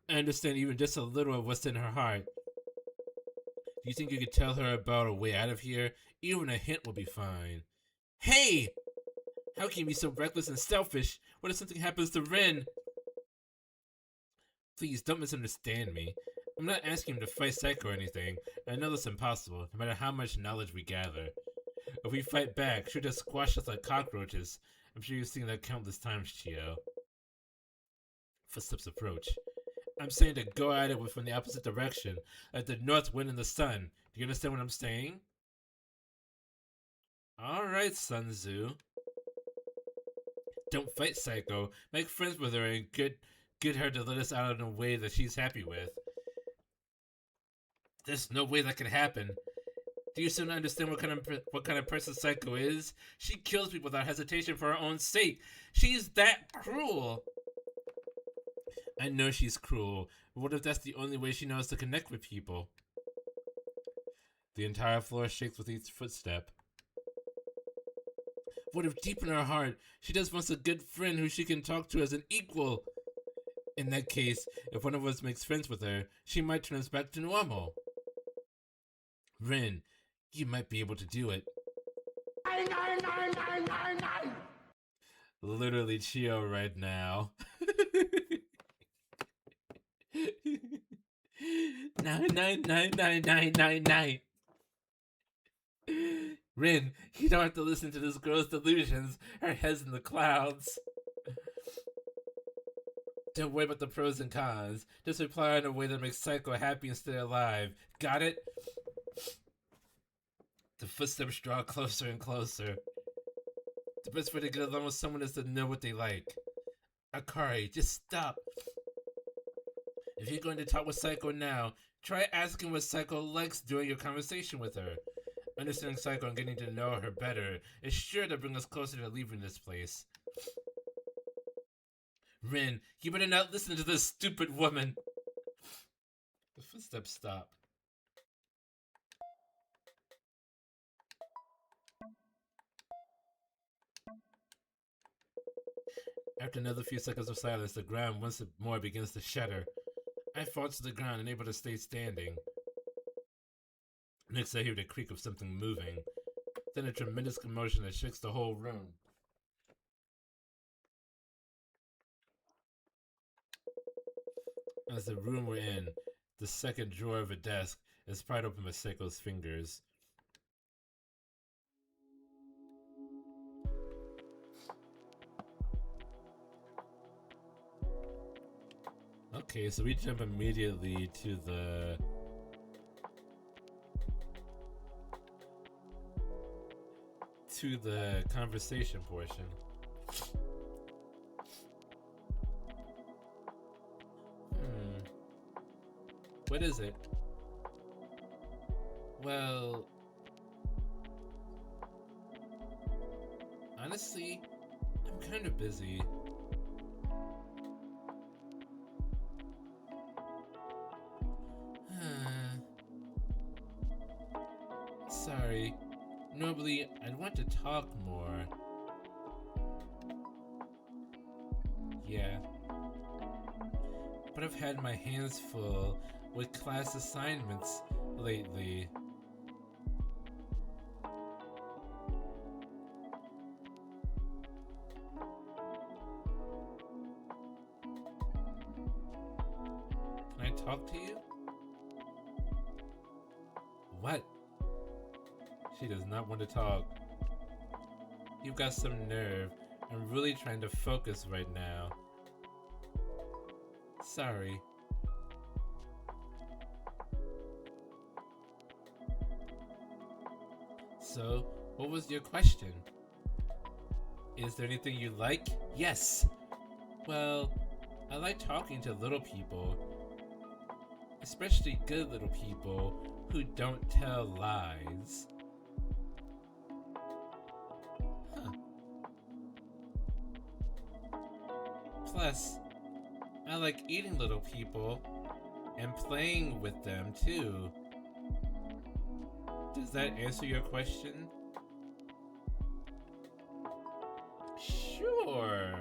I understand even just a little of what's in her heart. Do you think you could tell her about a way out of here? Even a hint will be fine. Hey! How can you be so reckless and selfish? What if something happens to Ren? Please, don't misunderstand me. I'm not asking him to fight Psycho or anything. I know that's impossible, no matter how much knowledge we gather. If we fight back, she'll just squash us like cockroaches. I'm sure you've seen that countless times, Chio. Footsteps approach. I'm saying to go at it from the opposite direction, like the north wind and the sun. Do you understand what I'm saying? Alright, Sun Tzu. Don't fight Psycho. Make friends with her and get her to let us out in a way that she's happy with. There's no way that can happen. Do you still not understand what kind of person Psycho is? She kills people without hesitation for her own sake. She's that cruel. I know she's cruel, but what if that's the only way she knows to connect with people? The entire floor shakes with each footstep. What if deep in her heart, she just wants a good friend who she can talk to as an equal? In that case, if one of us makes friends with her, she might turn us back to normal. Ren, you might be able to do it. Literally Chio right now. 9999999. Rin, you don't have to listen to this girl's delusions. Her head's in the clouds. Don't worry about the pros and cons. Just reply in a way that makes Psycho happy and stay alive. Got it? The footsteps draw closer and closer. The best way to get along with someone is to know what they like. Akari, just stop. If you're going to talk with Psycho now, try asking what Psycho likes during your conversation with her. Understanding Psycho and getting to know her better is sure to bring us closer to leaving this place. Rin, you better not listen to this stupid woman. The footsteps stop. After another few seconds of silence, the ground once more begins to shudder. I fall to the ground, unable to stay standing. Next, I hear the creak of something moving. Then a tremendous commotion that shakes the whole room. As the room we're in, the second drawer of a desk, is pried open by Seiko's fingers. Okay, so we jump immediately to the conversation portion. What is it? Well, honestly, I'm kind of busy. Sorry. Normally, I'd want to talk more. Yeah. But I've had my hands full with class assignments lately. Can I talk to you? What? She does not want to talk. You've got some nerve. I'm really trying to focus right now. Sorry. So, what was your question? Is there anything you like? Yes! Well, I like talking to little people. Especially good little people who don't tell lies. Huh. Plus, I like eating little people and playing with them too. Does that answer your question? Sure.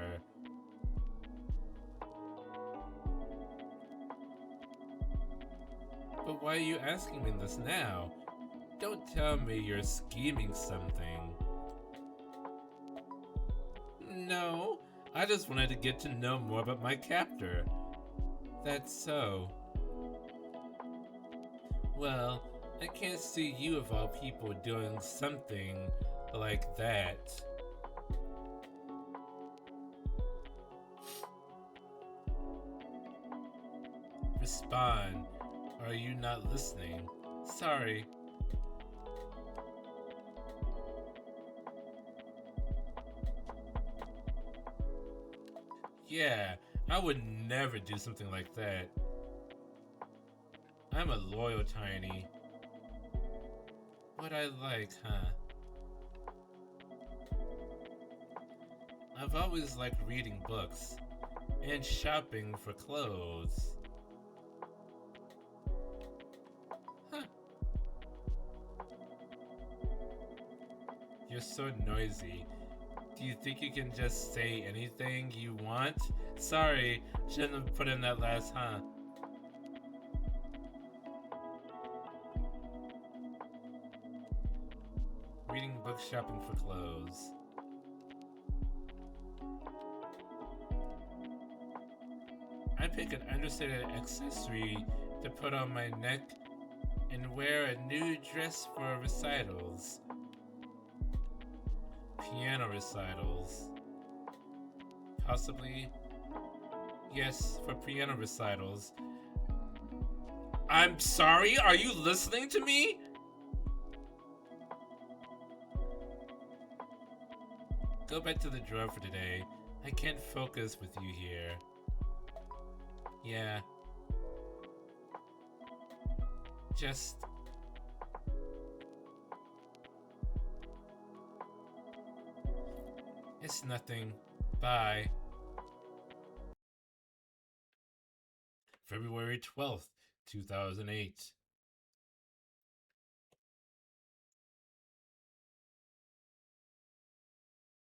But why are you asking me this now? Don't tell me you're scheming something. No, I just wanted to get to know more about my captor. That's so. Well, I can't see you of all people doing something like that. Respond. Are you not listening? Sorry. Yeah, I would never do something like that. I'm a loyal tiny. What I like, huh? I've always liked reading books and shopping for clothes. Huh. You're so noisy. Do you think you can just say anything you want? Sorry, shouldn't have put in that last huh. Reading books, shopping for clothes. I pick an understated accessory to put on my neck and wear a new dress for recitals. Piano recitals. Possibly. Yes, for piano recitals. I'm sorry, are you listening to me? Go back to the drawer for today. I can't focus with you here. Yeah. Just... It's nothing. Bye. February 12th, 2008.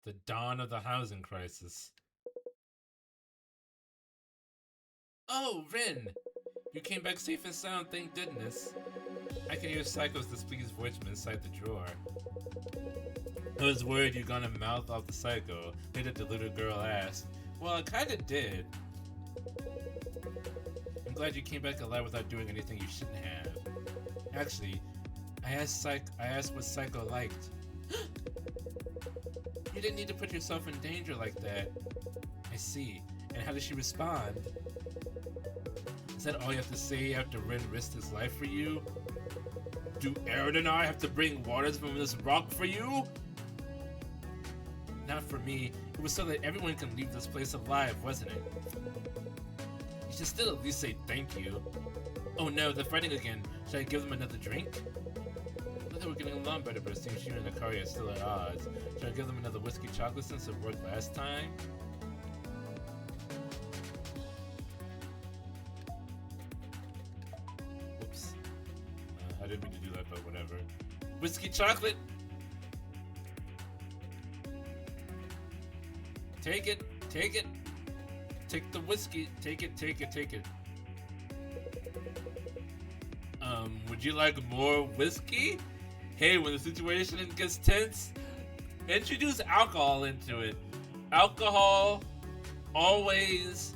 The dawn of the housing crisis. Oh, Rin! You came back safe and sound, thank goodness. I can hear Saeko's displeased voice from inside the drawer. I was worried you're gonna mouth off the Saeko, later the little girl asked. Well, I kinda did. I'm glad you came back alive without doing anything you shouldn't have. Actually, I asked what Psycho liked. You didn't need to put yourself in danger like that. I see. And how did she respond? Is that all you have to say after Ren risked his life for you? Do Aaron and I have to bring waters from this rock for you? Not for me. It was so that everyone can leave this place alive, wasn't it? You should still at least say thank you. Oh no, they're fighting again. Should I give them another drink? I thought they were getting along better, but it seems she and Akari are still at odds. Should I give them another whiskey chocolate since it worked last time? Whoops. I didn't mean to do that, but whatever. Whiskey chocolate? Take it, take it. Take the whiskey, take it, take it, take it. Would you like more whiskey? Hey, when the situation gets tense, introduce alcohol into it. Alcohol always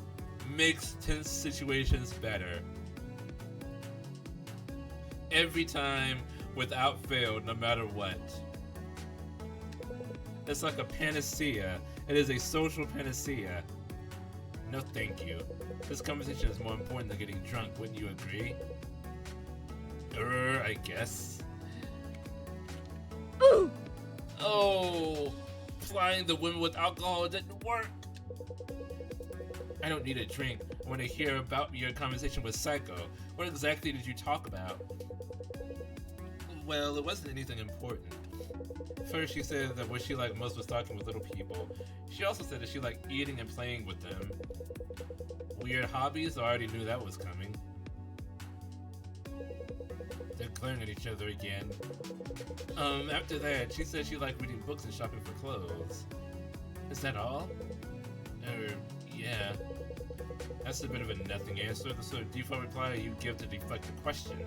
makes tense situations better. Every time, without fail, no matter what. It's like a panacea. It is a social panacea. No thank you. This conversation is more important than getting drunk, wouldn't you agree? I guess. Ooh. Oh, plying the women with alcohol didn't work. I don't need a drink. I want to hear about your conversation with Psycho. What exactly did you talk about? Well, it wasn't anything important. First, she said that what she liked most was talking with little people. She also said that she liked eating and playing with them. Weird hobbies? I already knew that was coming. They're glaring at each other again. After that, she said she liked reading books and shopping for clothes. Is that all? Yeah. That's a bit of a nothing answer, the sort of default reply you give to deflect the question.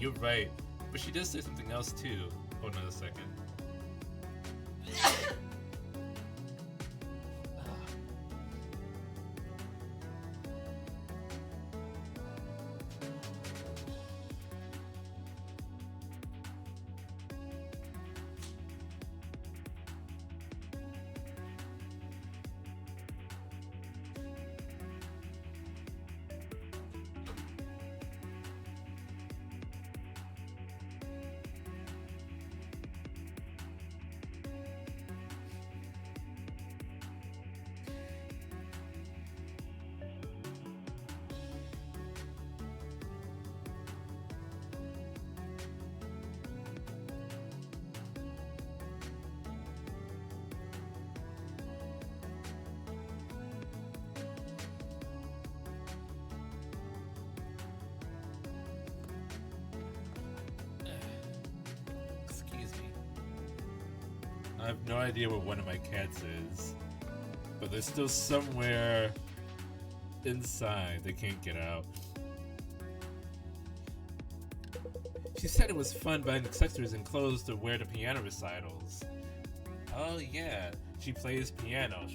You're right, but she did say something else too. Hold on a second. I have no idea where one of my cats is, but they're still somewhere inside. They can't get out. She said it was fun buying accessories and clothes to wear to piano recitals. Oh yeah, she plays piano,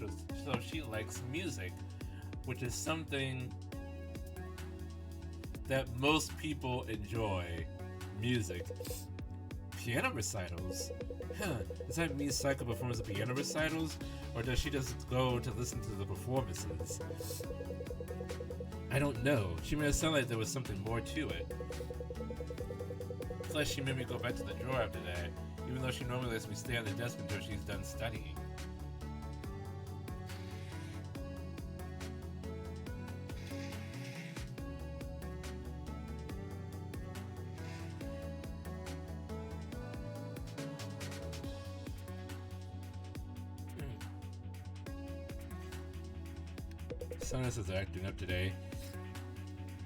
so she likes music, which is something that most people enjoy. Music. Piano recitals? Huh, does that mean Psycho performs at piano recitals? Or does she just go to listen to the performances? I don't know. She made it sound like there was something more to it. Plus, she made me go back to the drawer after that, even though she normally lets me stay on the desk until she's done studying. Sinus is acting up today.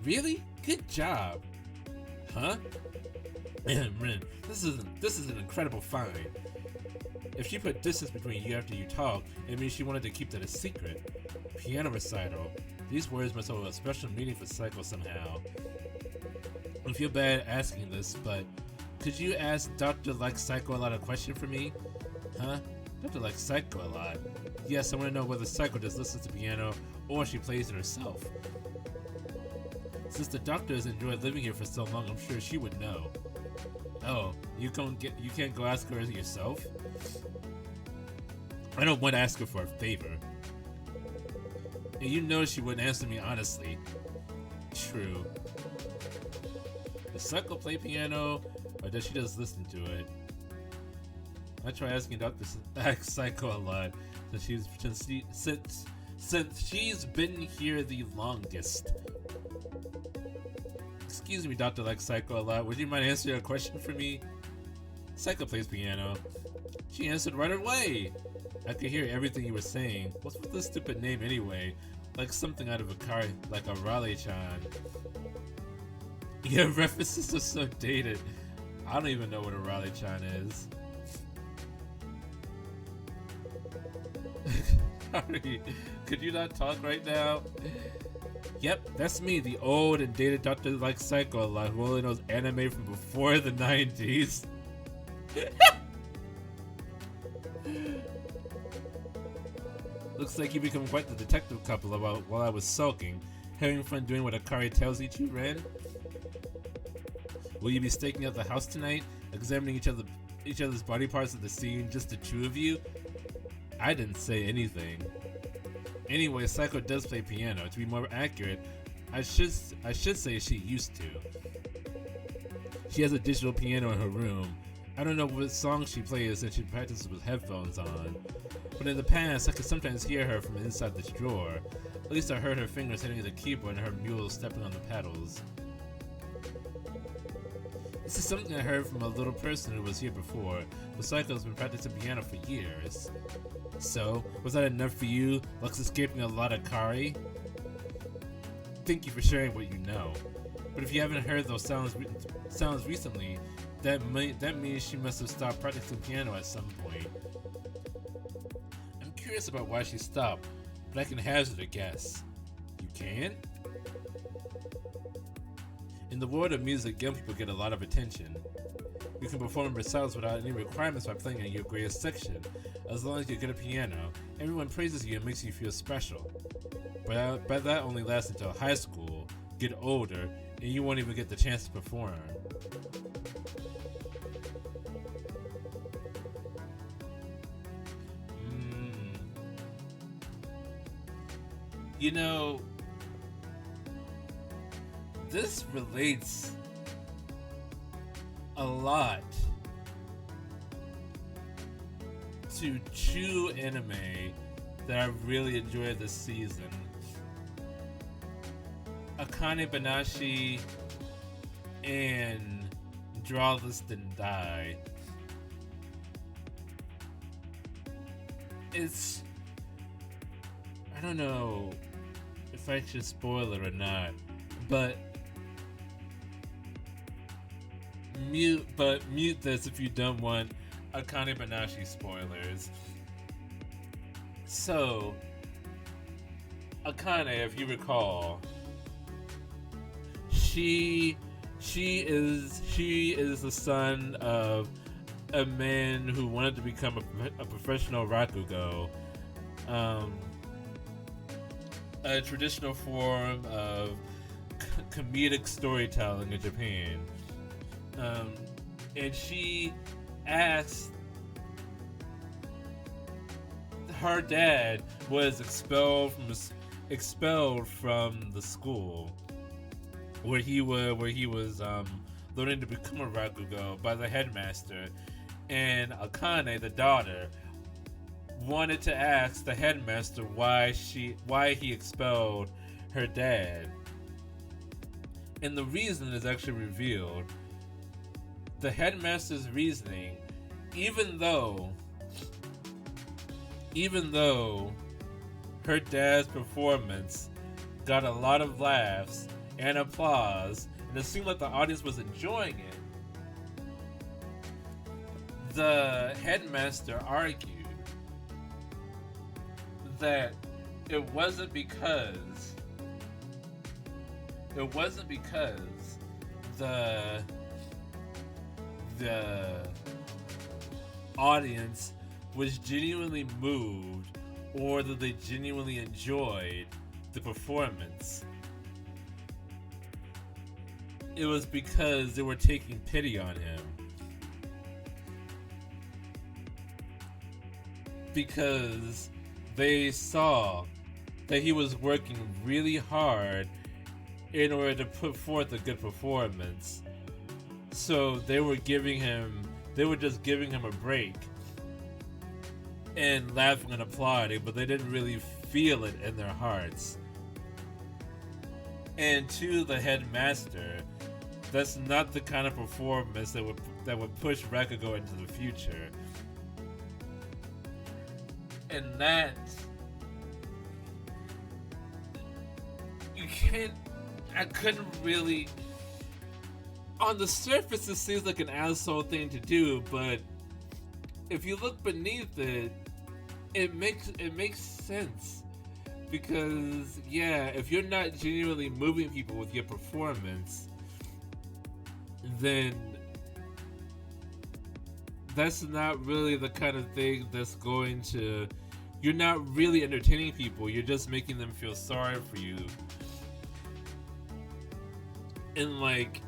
Really? Good job. Huh? Rin, this is an incredible find. If she put distance between you after you talk, it means she wanted to keep that a secret. Piano recital. These words must hold a special meaning for Psycho somehow. I feel bad asking this, but could you ask Dr. Like Psycho a lot a question for me? Huh? Dr. Like Psycho a lot. Yes, I want to know whether Psycho just listens to piano or she plays it herself. Since the doctor has enjoyed living here for so long, I'm sure she would know. Oh, you can't go ask her yourself? I don't want to ask her for a favor. And you know she wouldn't answer me honestly. True. Does SAEKO play piano, or does she just listen to it? I try asking Dr. SAEKO a lot since she's been here the longest. Excuse me, Dr. SAEKO a lot. Would you mind answering a question for me? SAEKO plays piano. She answered right away. I could hear everything you were saying. What's with this stupid name anyway? Like something out of a car, like a Raleigh-chan. Your references are so dated. I don't even know what a Raleigh-chan is. Sorry, could you not talk right now? Yep, that's me, the old and dated Dr. SAEKO a lot who only knows anime from before the 90s. Looks like you become quite the detective couple while I was sulking. Having fun doing what Akari tells you to, Ren? Will you be staking out the house tonight? Examining each other's body parts at the scene, just the two of you? I didn't say anything. Anyway, SAEKO does play piano. To be more accurate, I should say she used to. She has a digital piano in her room. I don't know what song she plays since she practices with headphones on. But in the past, I could sometimes hear her from inside this drawer. At least I heard her fingers hitting the keyboard and her mule stepping on the pedals. This is something I heard from a little person who was here before, but SAEKO's been practicing piano for years. So, was that enough for you, Lux escaping a lot of Kari? Thank you for sharing what you know. But if you haven't heard those sounds recently, that means she must have stopped practicing piano at some point. I'm curious about why she stopped, but I can hazard a guess. You can? In the world of music, young people get a lot of attention. You can perform recitals without any requirements by playing in your greatest section. As long as you're good at piano, everyone praises you and makes you feel special. But that only lasts until high school, get older, and you won't even get the chance to perform. You know, this relates a lot to two anime that I really enjoyed this season. Akane Banashi and Draw This Then Die. I don't know if I should spoil it or not, but mute this if you don't want Akane Banashi spoilers. So, Akane, if you recall, she is the son of a man who wanted to become a professional rakugo, a traditional form of comedic storytelling in Japan. And she asked, her dad was expelled from the school where he was learning to become a rakugo by the headmaster, and Akane, the daughter, wanted to ask the headmaster why he expelled her dad. And the reason is actually revealed. The headmaster's reasoning, even though her dad's performance got a lot of laughs and applause, and it seemed like the audience was enjoying it, the headmaster argued that it wasn't because the audience was genuinely moved or that they genuinely enjoyed the performance. it was because they were taking pity on him. Because they saw that he was working really hard in order to put forth a good performance. So they were just giving him a break and laughing and applauding, but they didn't really feel it in their hearts. And to the headmaster, that's not the kind of performance that would push Rakugo into the future. And that I couldn't really. On the surface, it seems like an asshole thing to do, but if you look beneath it, it makes sense. Because yeah, if you're not genuinely moving people with your performance, then that's not really the kind of thing that's going to. You're not really entertaining people. You're just making them feel sorry for you. And like,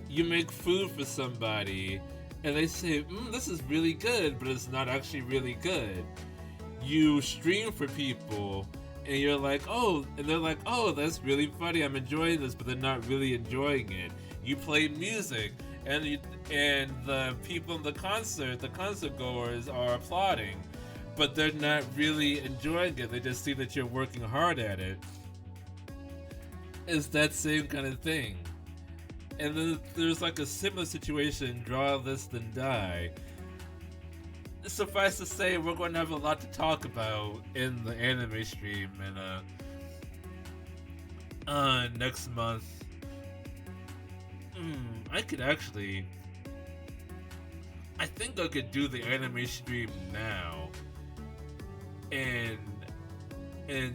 you make food for somebody and they say, this is really good, but it's not actually really good. You stream for people and you're like, and they're like, that's really funny, I'm enjoying this, but they're not really enjoying it. You play music and the people in the concert goers are applauding, but they're not really enjoying it. They just see that you're working hard at it. It's that same kind of thing. And then there's like a similar situation, Draw This Then Die. Suffice to say, we're going to have a lot to talk about in the anime stream and next month. I think I could do the anime stream now and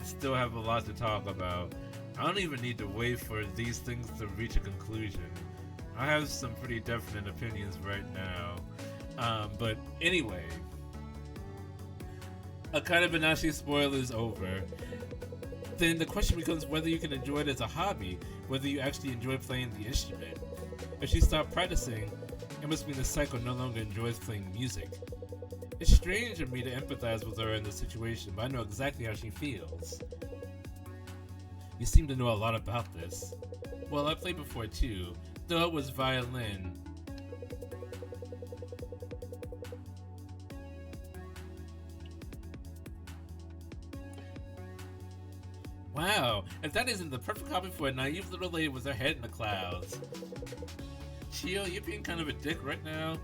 still have a lot to talk about. I don't even need to wait for these things to reach a conclusion. I have some pretty definite opinions right now. But anyway, Akane Banashi spoiler is over. Then the question becomes whether you can enjoy it as a hobby, whether you actually enjoy playing the instrument. If she stopped practicing, it must mean that SAEKO no longer enjoys playing music. It's strange for me to empathize with her in this situation, but I know exactly how she feels. You seem to know a lot about this. Well, I played before too, though it was violin. Wow, if that isn't the perfect hobby for a naive little lady with her head in the clouds. Chio, you're being kind of a dick right now.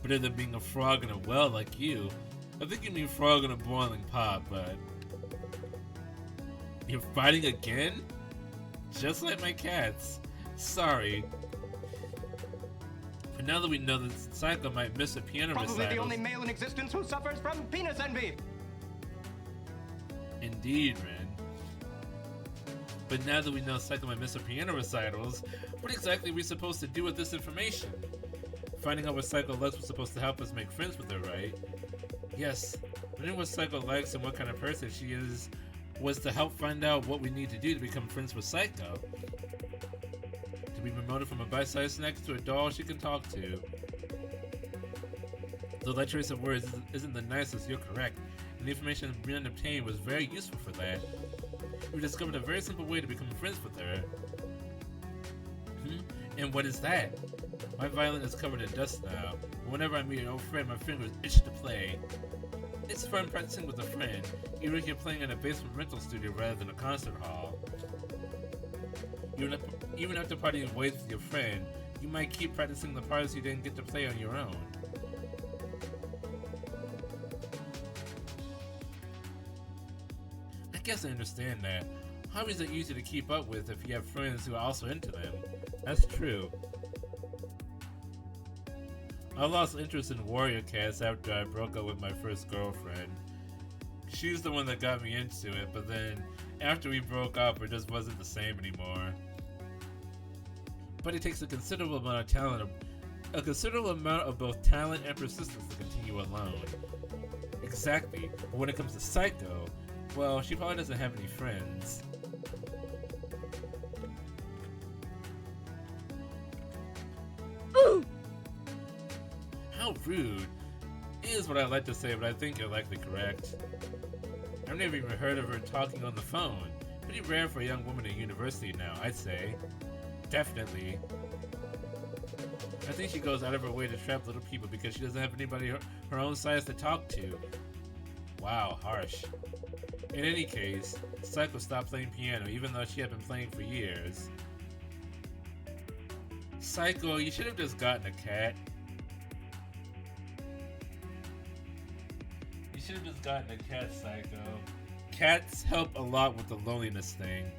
Better than being a frog in a well like you. I think you mean frog in a boiling pot, but... You're fighting again? Just like my cats. Sorry. But now that we know that SAEKO might miss a piano recital... Probably the only male in existence who suffers from penis envy! Indeed, man. But now that we know SAEKO might miss her piano recitals, what exactly are we supposed to do with this information? Finding out what SAEKO likes was supposed to help us make friends with her, right? Yes, knowing what SAEKO likes and what kind of person she is was to help find out what we need to do to become friends with SAEKO. To be promoted from a bite-sized snack to a doll she can talk to. Though that choice of words isn't the nicest, you're correct, and the information Brian obtained was very useful for that. We discovered a very simple way to become friends with her. And what is that? My violin is covered in dust now, but whenever I meet an old friend, my fingers itch to play. It's fun practicing with a friend, even if you're playing in a basement rental studio rather than a concert hall. Even after partying ways with your friend, you might keep practicing the parts you didn't get to play on your own. I guess I understand that. Hobbies are easy to keep up with if you have friends who are also into them. That's true. I lost interest in Warrior Cats after I broke up with my first girlfriend. She's the one that got me into it, but then after we broke up, it just wasn't the same anymore. But it takes a considerable amount of both talent and persistence to continue alone. Exactly, but when it comes to SAEKO, well, she probably doesn't have any friends. How rude is what I like to say, but I think you're likely correct. I've never even heard of her talking on the phone. Pretty rare for a young woman at university now, I'd say. Definitely. I think she goes out of her way to trap little people because she doesn't have anybody her own size to talk to. Wow, harsh. In any case, Saeko stopped playing piano even though she had been playing for years. Saeko, you should have just gotten a cat. You should have just gotten a cat, Saeko. Cats help a lot with the loneliness thing.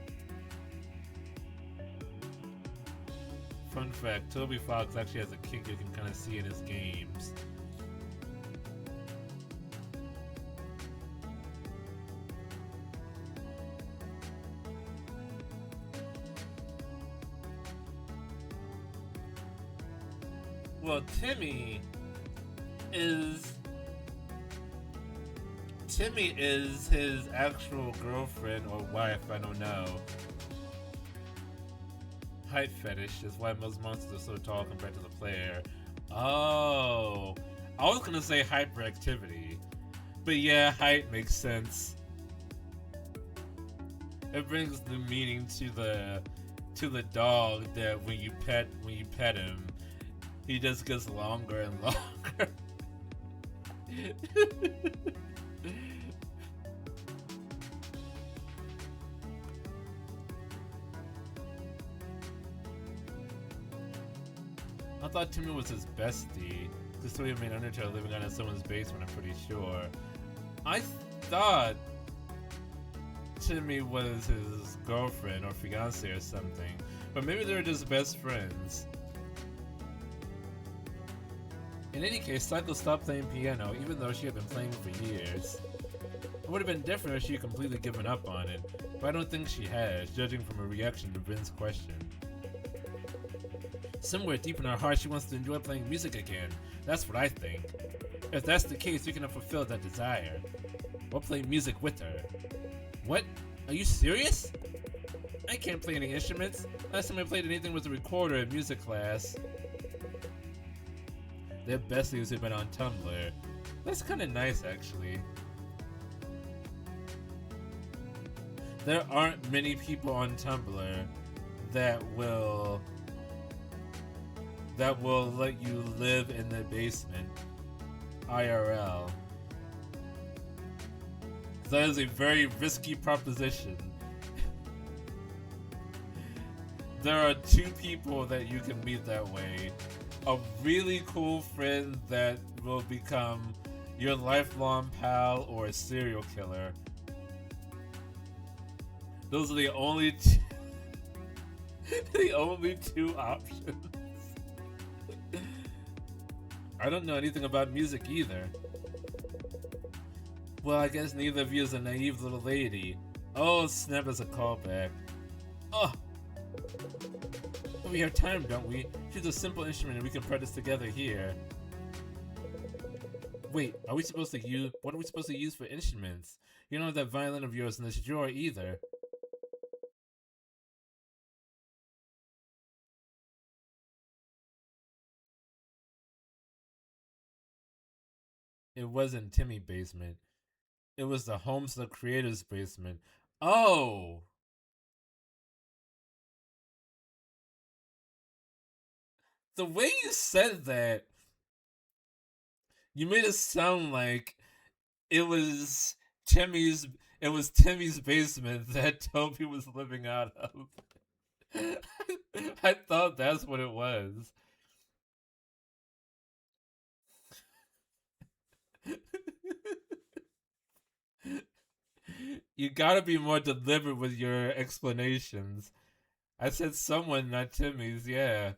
Fun fact, Toby Fox actually has a kink you can kind of see in his games. Well, Timmy is his actual girlfriend or wife, I don't know. Height fetish is why most monsters are so tall compared to the player. Oh, I was gonna say hyperactivity, but yeah, height makes sense. It brings the meaning to the dog that when you pet him, he just gets longer and longer. I thought Timmy was his bestie. The story made Undertale living out in someone's basement, I'm pretty sure. I thought Timmy was his girlfriend or fiance or something. But maybe they were just best friends. In any case, Saeko stopped playing piano even though she had been playing for years. It would have been different if she had completely given up on it, but I don't think she has, judging from her reaction to Rin's question. Somewhere deep in her heart, she wants to enjoy playing music again. That's what I think. If that's the case, we can have fulfilled that desire. We'll play music with her. What? Are you serious? I can't play any instruments. Last time I played anything was a recorder in music class. Their besties have been on Tumblr. That's kind of nice, actually. There aren't many people on Tumblr that will let you live in the basement IRL. That is a very risky proposition. There are two people that you can meet that way. A really cool friend that will become your lifelong pal, or a serial killer. Those are the only the only two options. I don't know anything about music either. Well, I guess neither of you is a naive little lady. Oh, snap as a callback. Oh! But we have time, don't we? Choose a simple instrument and we can practice together here. Wait, are we supposed to use... What are we supposed to use for instruments? You don't have that violin of yours in this drawer either. It wasn't Timmy basement. It was the Homestead Creators basement. Oh! The way you said that, you made it sound like it was Timmy's basement that Toby was living out of. I thought that's what it was. You gotta be more deliberate with your explanations. I said someone, not Timmy's, yeah.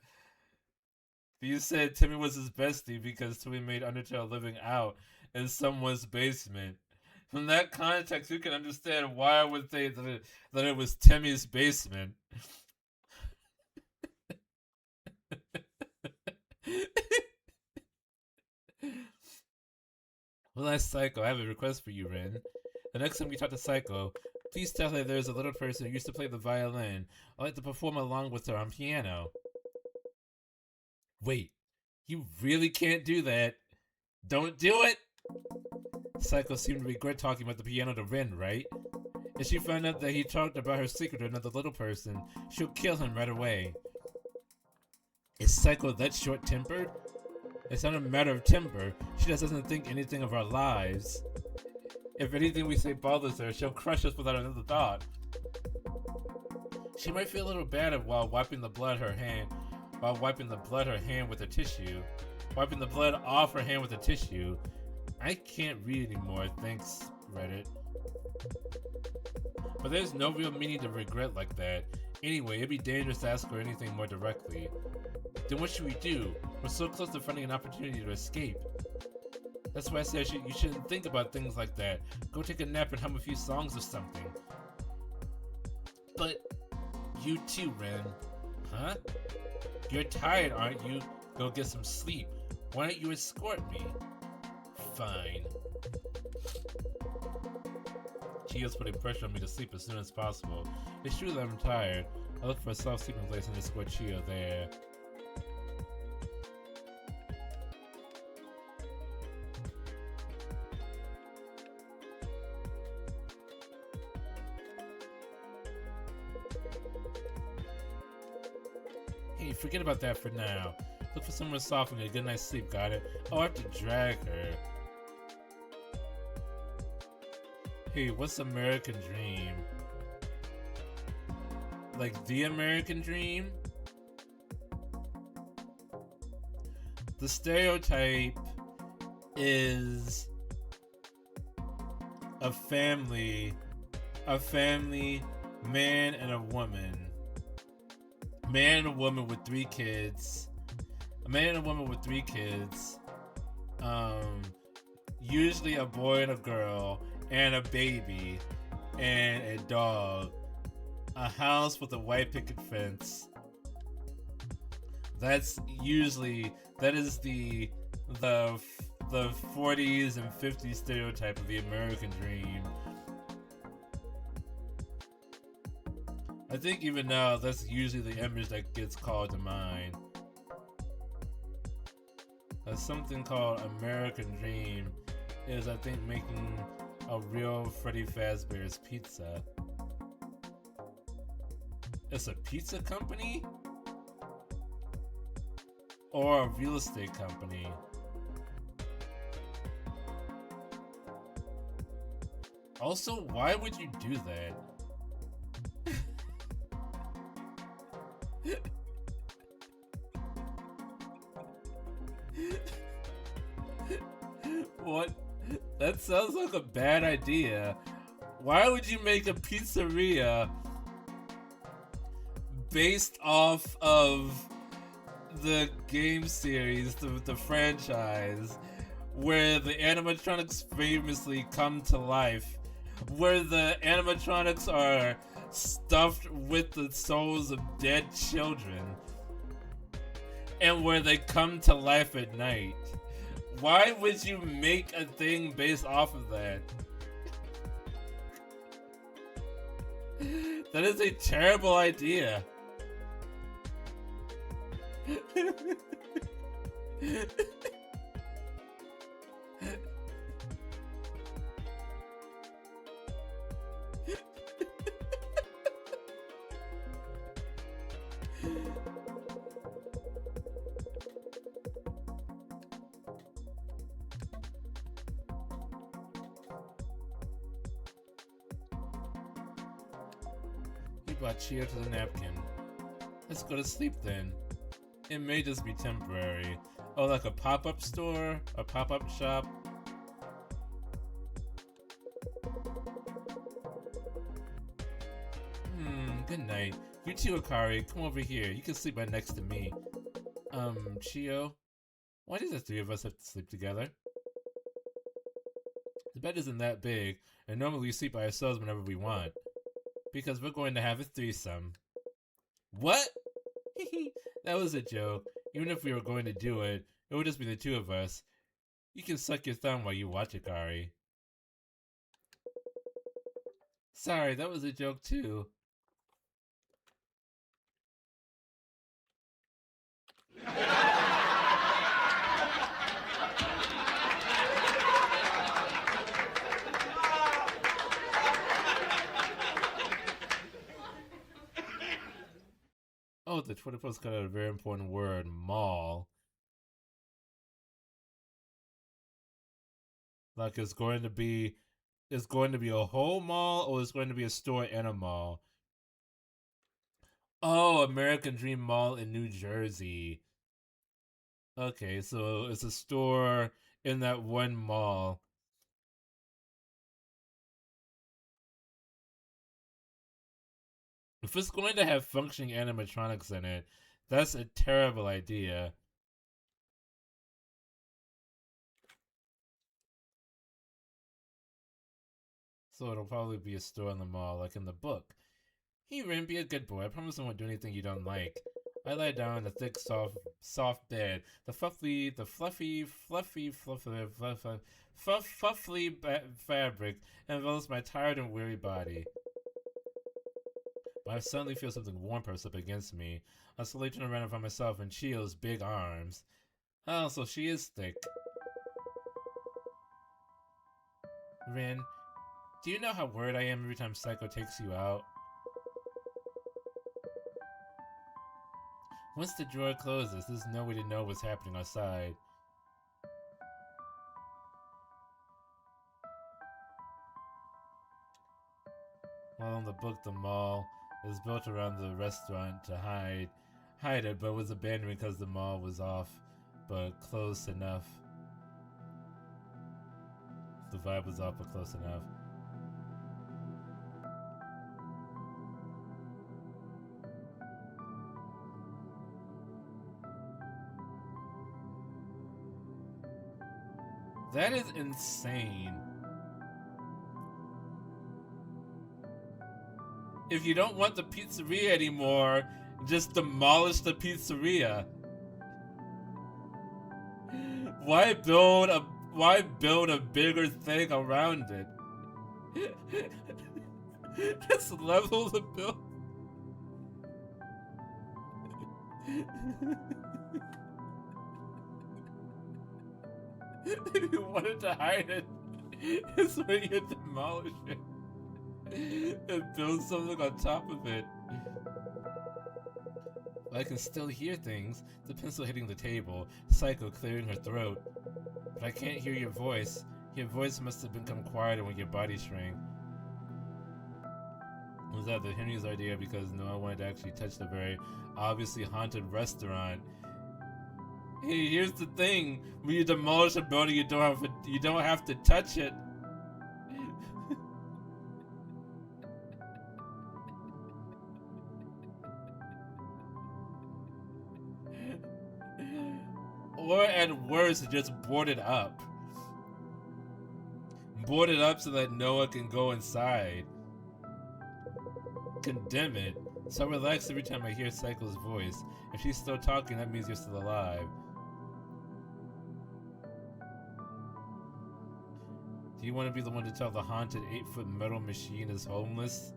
You said Timmy was his bestie because Timmy made Undertale living out in someone's basement. From that context, you can understand why I would say that it was Timmy's basement. Well, that's Saeko. I have a request for you, Rin. The next time you talk to Saeko, please tell her there's a little person who used to play the violin. I'd like to perform along with her on piano. Wait, You really can't do that. Don't do it! Saeko seemed to regret talking about the piano to Rin, right? If she found out that he talked about her secret to another little person, she'll kill him right away. Is Saeko that short-tempered? It's not a matter of temper. She just doesn't think anything of our lives. If anything we say bothers her, she'll crush us without another thought. She might feel a little bad while wiping the blood her hand with a tissue. Wiping the blood off her hand with a tissue. I can't read anymore, thanks, Reddit. But there's no real meaning to regret like that. Anyway, it'd be dangerous to ask her anything more directly. Then what should we do? We're so close to finding an opportunity to escape. That's why I said you shouldn't think about things like that. Go take a nap and hum a few songs or something. But you too, Ren. Huh? You're tired, aren't you? Go get some sleep. Why don't you escort me? Fine. Chio's putting pressure on me to sleep as soon as possible. It's true that I'm tired. I look for a soft sleeping place and escort Chio there. Hey, forget about that for now. Look for somewhere soft and get a good night's sleep, got it? Oh, I have to drag her. Hey, what's American Dream? Like the American Dream? The stereotype is a family, man and a woman. Man and a woman with 3 kids. A man and a woman with 3 kids. Usually a boy and a girl, and a baby, and a dog. A house with a white picket fence. That is the 40s and 50s stereotype of the American dream. I think even now, that's usually the image that gets called to mind. Something called American Dream is, I think, making a real Freddy Fazbear's Pizza. It's a pizza company? Or a real estate company? Also, why would you do that? What? That sounds like a bad idea. Why would you make a pizzeria based off of the game series, the franchise, where the animatronics famously come to life, where the animatronics are stuffed with the souls of dead children, and where they come to life at night? Why would you make a thing based off of that? That is a terrible idea. He brought Chio to the napkin. Let's go to sleep then. It may just be temporary. Oh, like a pop-up store? A pop-up shop? Good night. You too, Akari. Come over here. You can sleep right next to me. Chio? Why do the 3 of us have to sleep together? The bed isn't that big, and normally we sleep by ourselves whenever we want. Because we're going to have a threesome. What? That was a joke. Even if we were going to do it, it would just be the 2 of us. You can suck your thumb while you watch it, Kari. Sorry, that was a joke too. Oh, the Twitter post got a very important word, mall. Like it's going to be a whole mall, or it's going to be a store and a mall. Oh, American Dream Mall in New Jersey. Okay, so it's a store in that one mall. If it's going to have functioning animatronics in it, that's a terrible idea. So it'll probably be a store in the mall, like in the book. Hey, Rin, be a good boy. I promise I won't do anything you don't like. I lie down on the thick, soft bed. The fluffy fabric envelops my tired and weary body. But I suddenly feel something warm press up against me. I slowly turn around and find myself in Chio's big arms. Oh, so she is thick. Rin, do you know how worried I am every time SAEKO takes you out? Once the drawer closes, there's no way to know what's happening outside. While in the book, the mall is built around the restaurant to hide it, but was abandoned because the mall was off, but close enough. The vibe was off, but close enough. That is insane. If you don't want the pizzeria anymore, just demolish the pizzeria. Why build a bigger thing around it? Just level the build. If you wanted to hide it, it's where you demolish it and build something on top of it. I can still hear things, the pencil hitting the table, SAEKO clearing her throat. But I can't hear your voice. Your voice must have become quieter when your body shrank. Was that the Henry's idea because no one wanted to actually touch the very obviously haunted restaurant? Hey, here's the thing: when you demolish a building, you don't have to touch it. Or at worst, just board it up. Board it up so that no one can go inside. Condemn it. So relax every time I hear SAEKO's voice. If she's still talking, that means you're still alive. Do you want to be the one to tell the haunted 8-foot metal machine is homeless?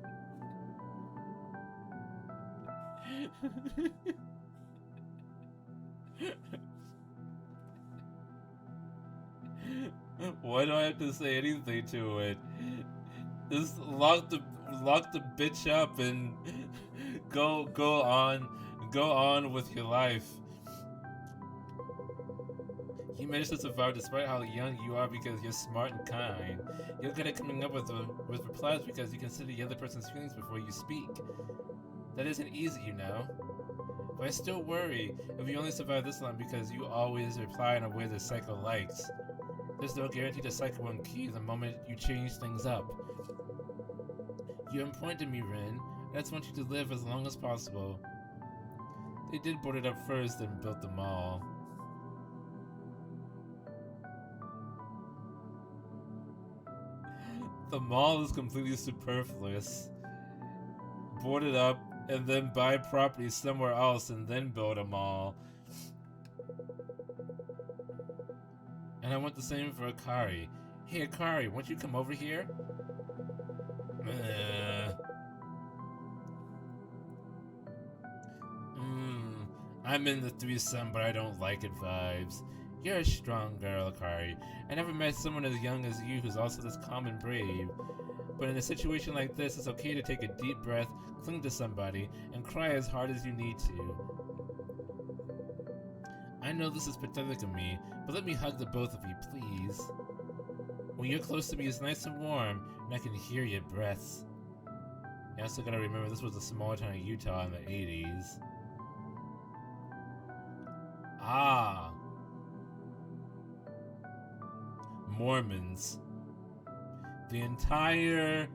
Why do I have to say anything to it? Just lock the bitch up and go on with your life. You managed to survive despite how young you are because you're smart and kind. You're good at coming up with replies because you consider the other person's feelings before you speak. That isn't easy, you know. But I still worry if you only survive this long because you always reply in a way that SAEKO likes. There's no guarantee that SAEKO won't key the moment you change things up. You're important to me, Rin, and I just want you to live as long as possible. They did board it up first and built the mall. The mall is completely superfluous. Board it up and then buy property somewhere else and then build a mall. And I want the same for Akari. Hey Akari, won't you come over here? I'm in the threesome, but I don't like it vibes. You're a strong girl, Akari. I never met someone as young as you who's also this calm and brave. But in a situation like this, it's okay to take a deep breath, cling to somebody, and cry as hard as you need to. I know this is pathetic of me, but let me hug the both of you, please. When you're close to me, it's nice and warm, and I can hear your breaths. You also gotta remember this was a small town in Utah in the 80s. Ah! Mormons. The entirety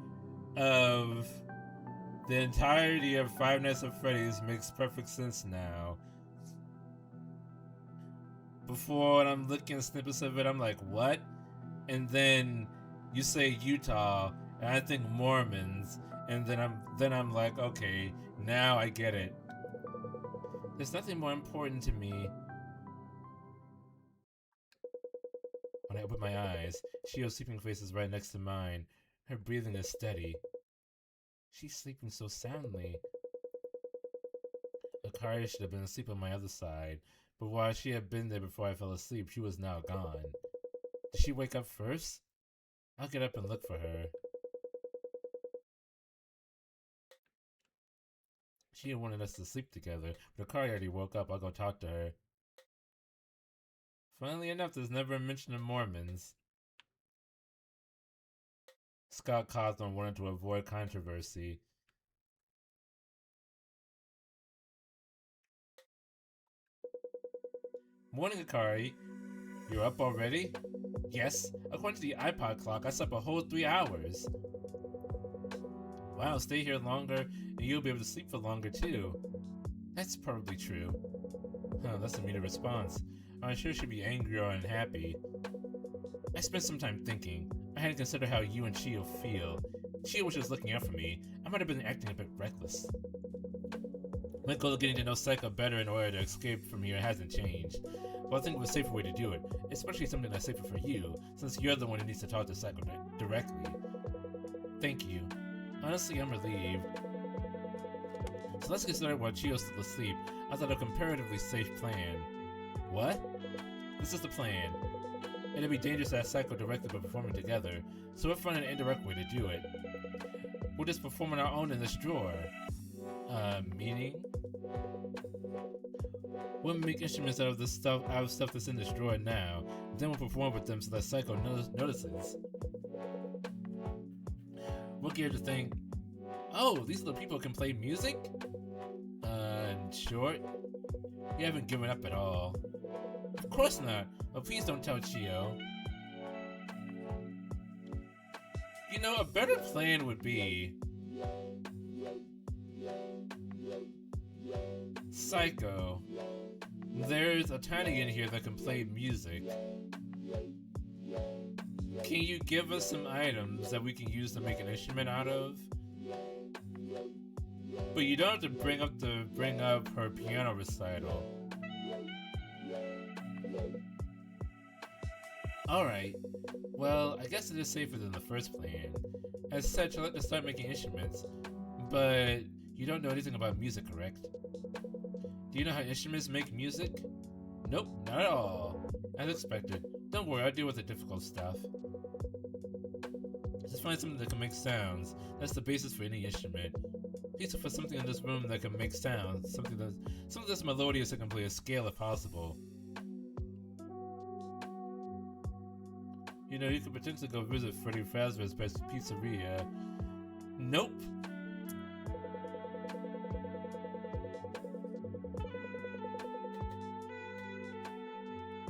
of Five Nights at Freddy's makes perfect sense now. Before, when I'm looking at snippets of it, I'm like, what? And then you say Utah, and I think Mormons, and then I'm like, okay, now I get it. There's nothing more important to me. When I open my eyes, Shio's sleeping face is right next to mine. Her breathing is steady. She's sleeping so soundly. Akari should have been asleep on my other side, but while she had been there before I fell asleep, she was now gone. Did she wake up first? I'll get up and look for her. She had wanted us to sleep together, but Akari already woke up. I'll go talk to her. Funnily enough, there's never a mention of Mormons. Scott Cosmo wanted to avoid controversy. Morning, Akari. You're up already? Yes. According to the iPod clock, I slept a whole 3 hours. Wow, stay here longer, and you'll be able to sleep for longer too. That's probably true. Huh, that's a meaner response. I'm sure she'd be angry or unhappy. I spent some time thinking. I had to consider how you and Chio feel. Chio was just looking out for me. I might have been acting a bit reckless. My goal of getting to know SAEKO better in order to escape from here hasn't changed. But I think it was a safer way to do it, especially something that's safer for you, since you're the one who needs to talk to SAEKO directly. Thank you. Honestly, I'm relieved. So let's get started while Chio's still asleep. I thought a comparatively safe plan. What? This is the plan. It'd be dangerous to ask SAEKO directly by performing together, so we'll find an indirect way to do it. We'll just perform on our own in this drawer. Meaning? We'll make instruments out of stuff that's in this drawer now, then we'll perform with them so that SAEKO notices. We'll get her to think, oh, these little people can play music? In short, you haven't given up at all. Of course not, but please don't tell Chio. You know, a better plan would be... SAEKO, there's a tiny in here that can play music. Can you give us some items that we can use to make an instrument out of? But you don't have to bring up her piano recital. Alright, well, I guess it is safer than the first plan. As such, I'd like to start making instruments, but you don't know anything about music, correct? Do you know how instruments make music? Nope, not at all. As expected. Don't worry, I'll deal with the difficult stuff. Just find something that can make sounds. That's the basis for any instrument. Please look for something in this room that can make sounds. Something that's melodious and can play a scale if possible. You know, you could potentially go visit Freddy Fazbear's pizzeria. Nope.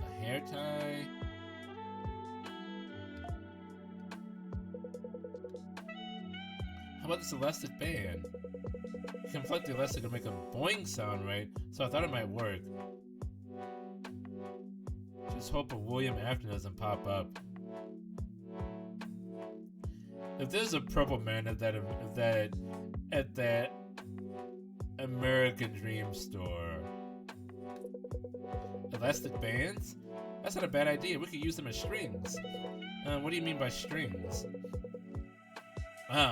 A hair tie. How about this elastic band? You can pluck the elastic and make a boing sound, right? So I thought it might work. Just hope a William Afton doesn't pop up. If there's a purple man at that American Dream store. Elastic bands? That's not a bad idea. We could use them as strings. What do you mean by strings?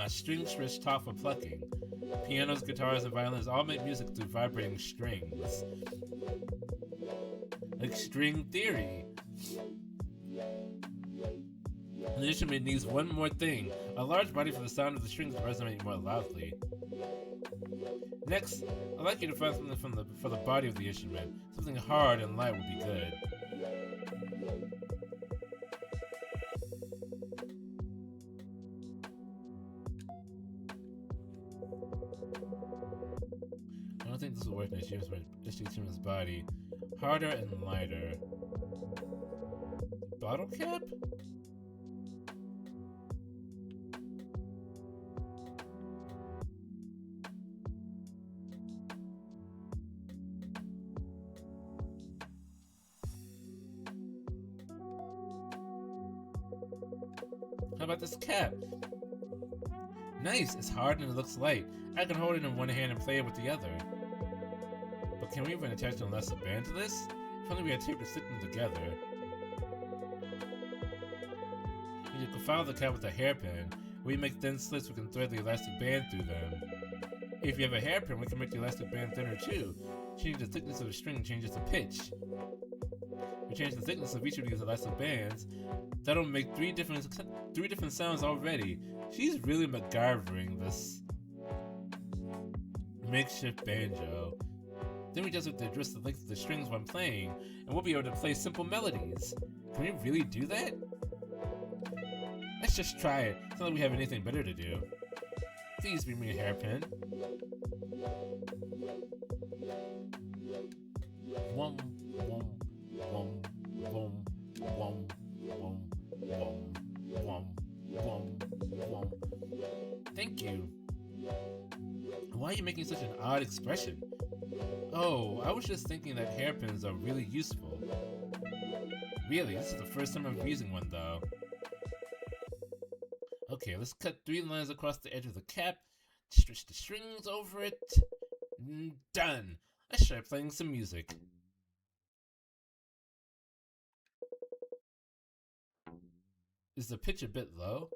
Strings rich top for plucking. Pianos, guitars, and violins all make music through vibrating strings. Like string theory. And the instrument needs one more thing: a large body for the sound of the strings to resonate more loudly. Next, I'd like you to find something for the body of the instrument. Something hard and light would be good. I don't think this will work in Ishizumi's body. Harder and lighter. Bottle cap? How about this cap? Nice, it's hard and it looks light. I can hold it in one hand and play it with the other. But can we even attach an elastic band to this? If only we had tape to stick them together. You can file the cap with a hairpin. When we make thin slits, we can thread the elastic band through them. If you have a hairpin, we can make the elastic band thinner too. Changing the thickness of the string changes the pitch. We change the thickness of each of these elastic bands. That'll make three different sounds already. She's really MacGyvering this makeshift banjo. Then we just have to adjust the length of the strings when playing, and we'll be able to play simple melodies. Can we really do that? Let's just try it. It's not like we have anything better to do. Please bring me a hairpin. Wum, wum, wum, wum, wum, wum, wum, wum, wum, wum. Thank you. Why are you making such an odd expression? Oh, I was just thinking that hairpins are really useful. Really, this is the first time I'm using one though. Okay, let's cut 3 lines across the edge of the cap, stretch the strings over it. Done! Let's try playing some music. Is the pitch a bit low?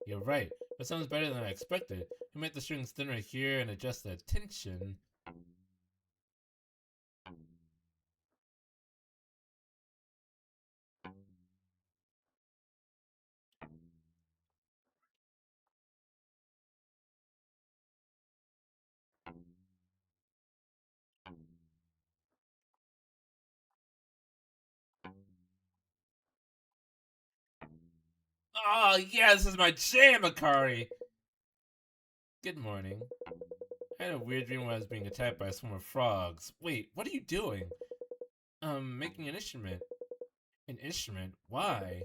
You're right, but sounds better than I expected. We make the strings thinner here and adjust the tension. Oh, yeah, this is my jam, Akari! Good morning. I had a weird dream when I was being attacked by a swarm of frogs. Wait, what are you doing? Making an instrument. An instrument? Why?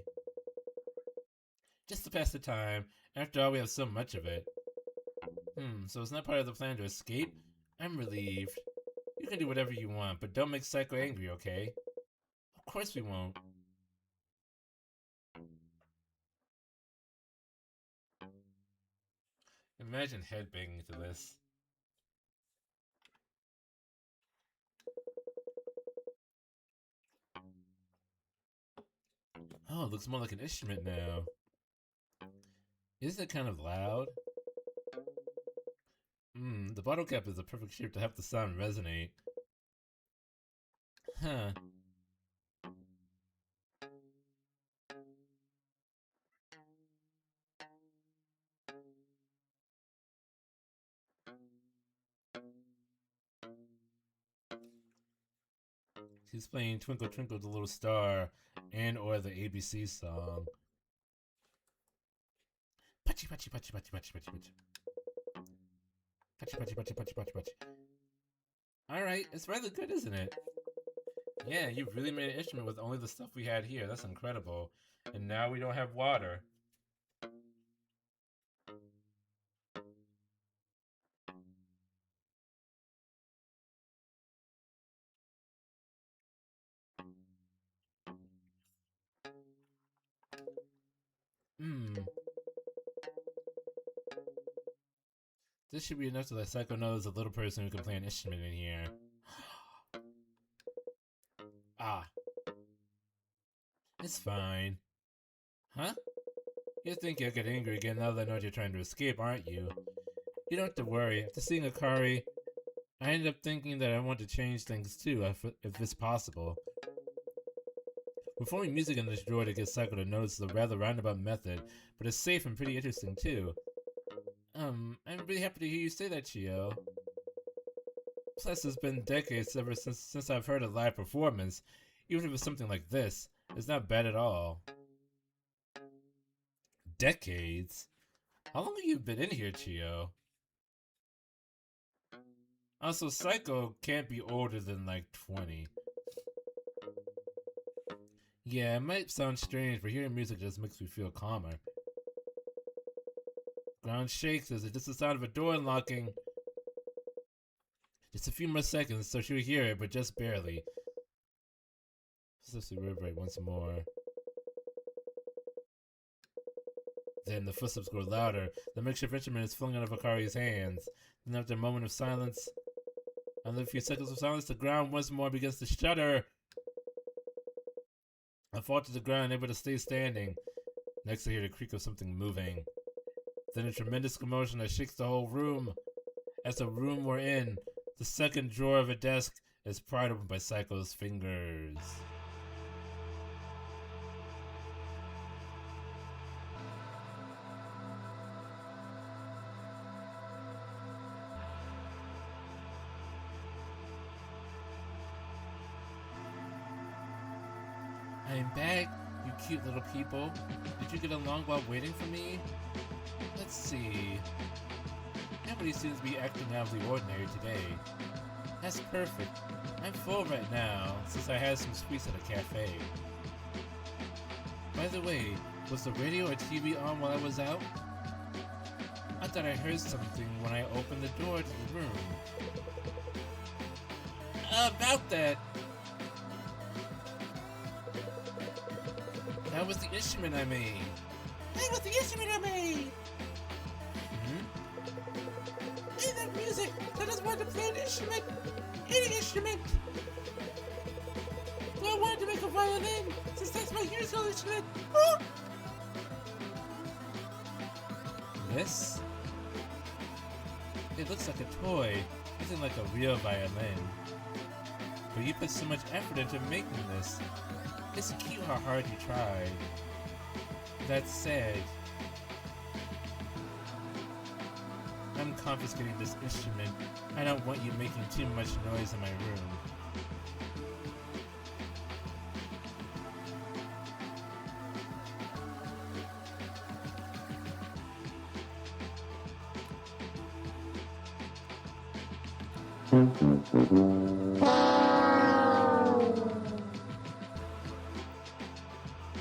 Just to pass the time. After all, we have so much of it. So it's not part of the plan to escape? I'm relieved. You can do whatever you want, but don't make SAEKO angry, okay? Of course we won't. Imagine headbanging to this. Oh, it looks more like an instrument now. Isn't it kind of loud? The bottle cap is the perfect shape to have the sound resonate. Huh. She's playing Twinkle Twinkle the Little Star and or the ABC song. Pachi pachi pachi pachi pachi pachi pachi. Pachi pachi pachi pachi pachi pachi. Alright, it's rather good, isn't it? Yeah, you've really made an instrument with only the stuff we had here. That's incredible. And now we don't have water. This should be enough to let SAEKO know there's a little person who can play an instrument in here. Ah. It's fine. Huh? You think you'll get angry again now that I know you're trying to escape, aren't you? You don't have to worry. After seeing Akari, I ended up thinking that I want to change things too, if it's possible. Performing music in this drawer to get Saeko to notice is a rather roundabout method, but it's safe and pretty interesting too. I'm really happy to hear you say that, Chio. Plus, it's been decades ever since I've heard a live performance. Even if it's something like this, it's not bad at all. Decades? How long have you been in here, Chio? Also, Saeko can't be older than like 20. Yeah, it might sound strange, but hearing music just makes me feel calmer. Ground shakes as it just the sound of a door unlocking. Just a few more seconds, so she'll hear it, but just barely. Just to reverberate once more. Then the footsteps grow louder. The makeshift instrument is flung out of Akari's hands. Then after a moment of silence, another few seconds of silence, the ground once more begins to shudder. I fall to the ground, able to stay standing. Next I hear the creak of something moving. Then a tremendous commotion that shakes the whole room. As the room we're in, the second drawer of a desk is pried open by Saeko's fingers. I'm back, you cute little people. Did you get along while waiting for me? Let's see. Nobody seems to be acting out of the ordinary today. That's perfect. I'm full right now, since I had some sweets at a cafe. By the way, was the radio or TV on while I was out? I thought I heard something when I opened the door to the room. About that! That was the instrument I made. That was the instrument I made! Hey, that music! I just wanted to play an instrument! Any instrument! So I wanted to make a violin, since that's my musical instrument! Oh! This? It looks like a toy, nothing like a real violin. But you put so much effort into making this. It's cute how hard you tried. That said, I'm confiscating this instrument. I don't want you making too much noise in my room.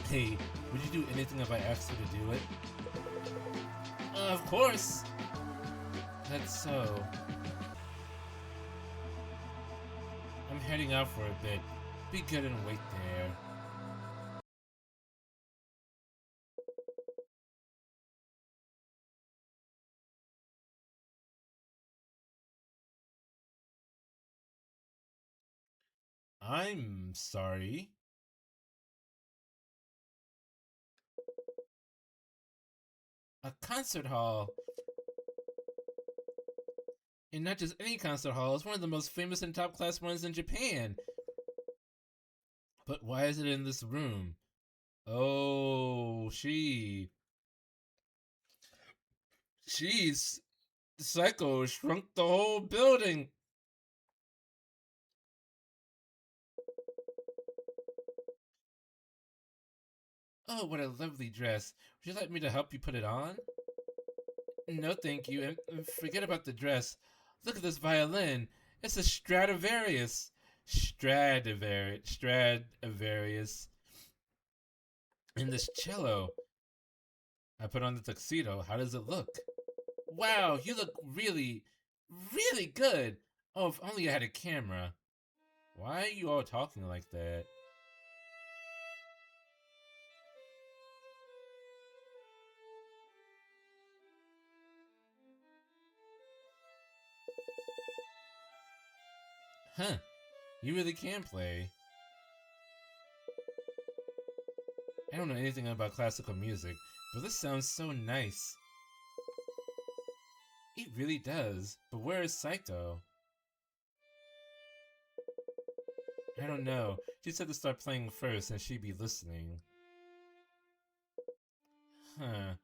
Hey, would you do anything if I asked you to do it? Of course! That's so. I'm heading out for a bit. Be good and wait there. I'm sorry. A concert hall. And not just any concert hall, it's one of the most famous and top class ones in Japan. But why is it in this room? Oh, she's Psycho shrunk the whole building. Oh, what a lovely dress. Would you like me to help you put it on? No, thank you. And forget about the dress. Look at this violin. It's a Stradivarius. Stradivarius. And this cello. I put on the tuxedo. How does it look? Wow, you look really, really good. Oh, if only I had a camera. Why are you all talking like that? Huh, you really can play. I don't know anything about classical music, but this sounds so nice. It really does, but where is Psycho? I don't know. She said to start playing first and she'd be listening. Huh.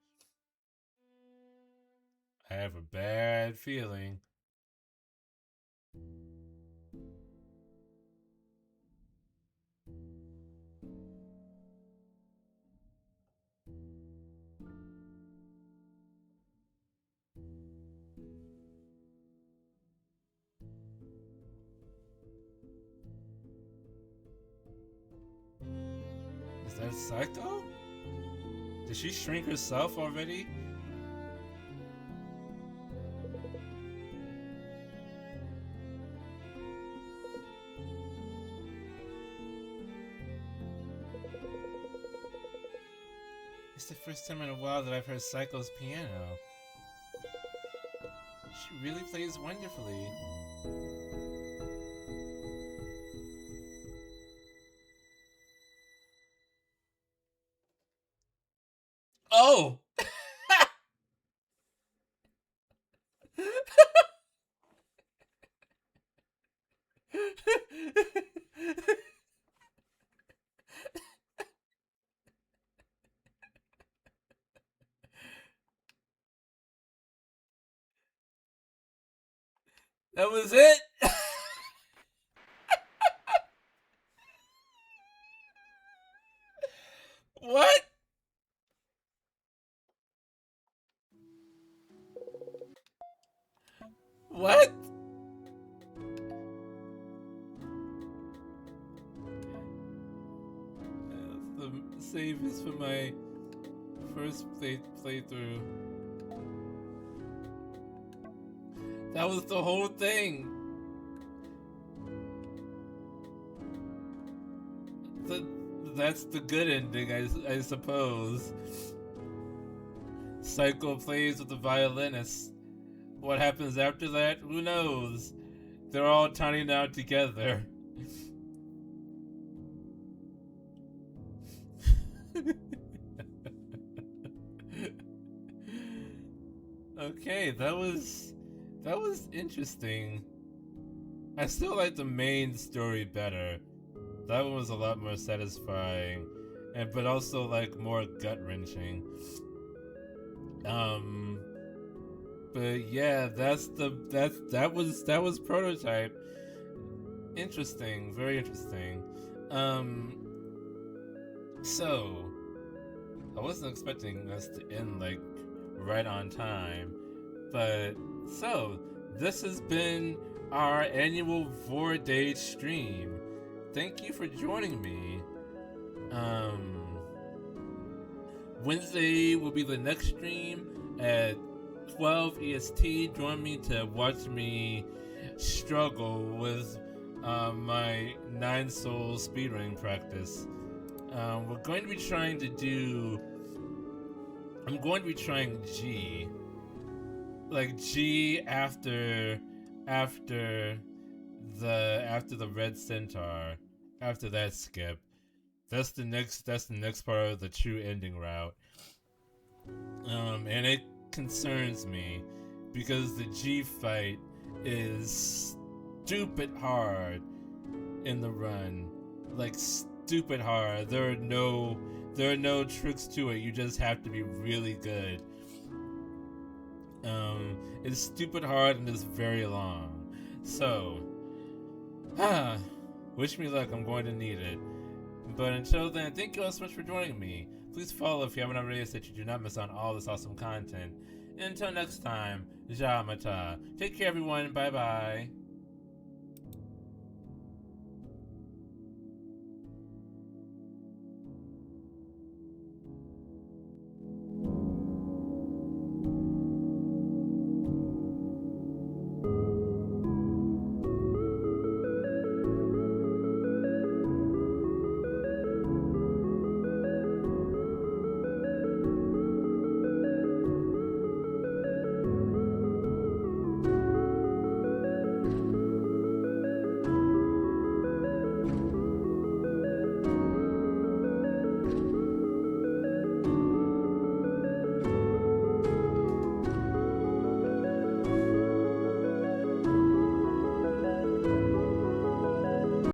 I have a bad feeling. Is that Psycho? Did she shrink herself already? It's the first time in a while that I've heard Psycho's piano. She really plays wonderfully. Oh! That was it? What? What? The save is for my first playthrough. That was the whole thing. That's the good ending, I suppose. Psycho plays with the violinist. What happens after that? Who knows? They're all tiny now together. Okay, that was interesting. I still like the main story better. That one was a lot more satisfying, but also like more gut wrenching. But yeah, that was Prototype. Interesting, very interesting. So I wasn't expecting us to end like right on time, but so this has been our annual Vorday stream. Thank you for joining me. Wednesday will be the next stream at 12 EST. Join me to watch me struggle with my 9 soul speedrunning practice. We're going to be trying to do. I'm going to be trying G. Like G after the Red Centaur. After that skip. That's the next part of the true ending route. And it concerns me because the G fight is stupid hard in the run. Like stupid hard. There are no tricks to it. You just have to be really good. It's stupid hard and it's very long. So, wish me luck. I'm going to need it. But until then, thank you all so much for joining me. Please follow if you haven't already so that you do not miss on all this awesome content. And until next time, Ja Mata. Take care, everyone. Bye bye.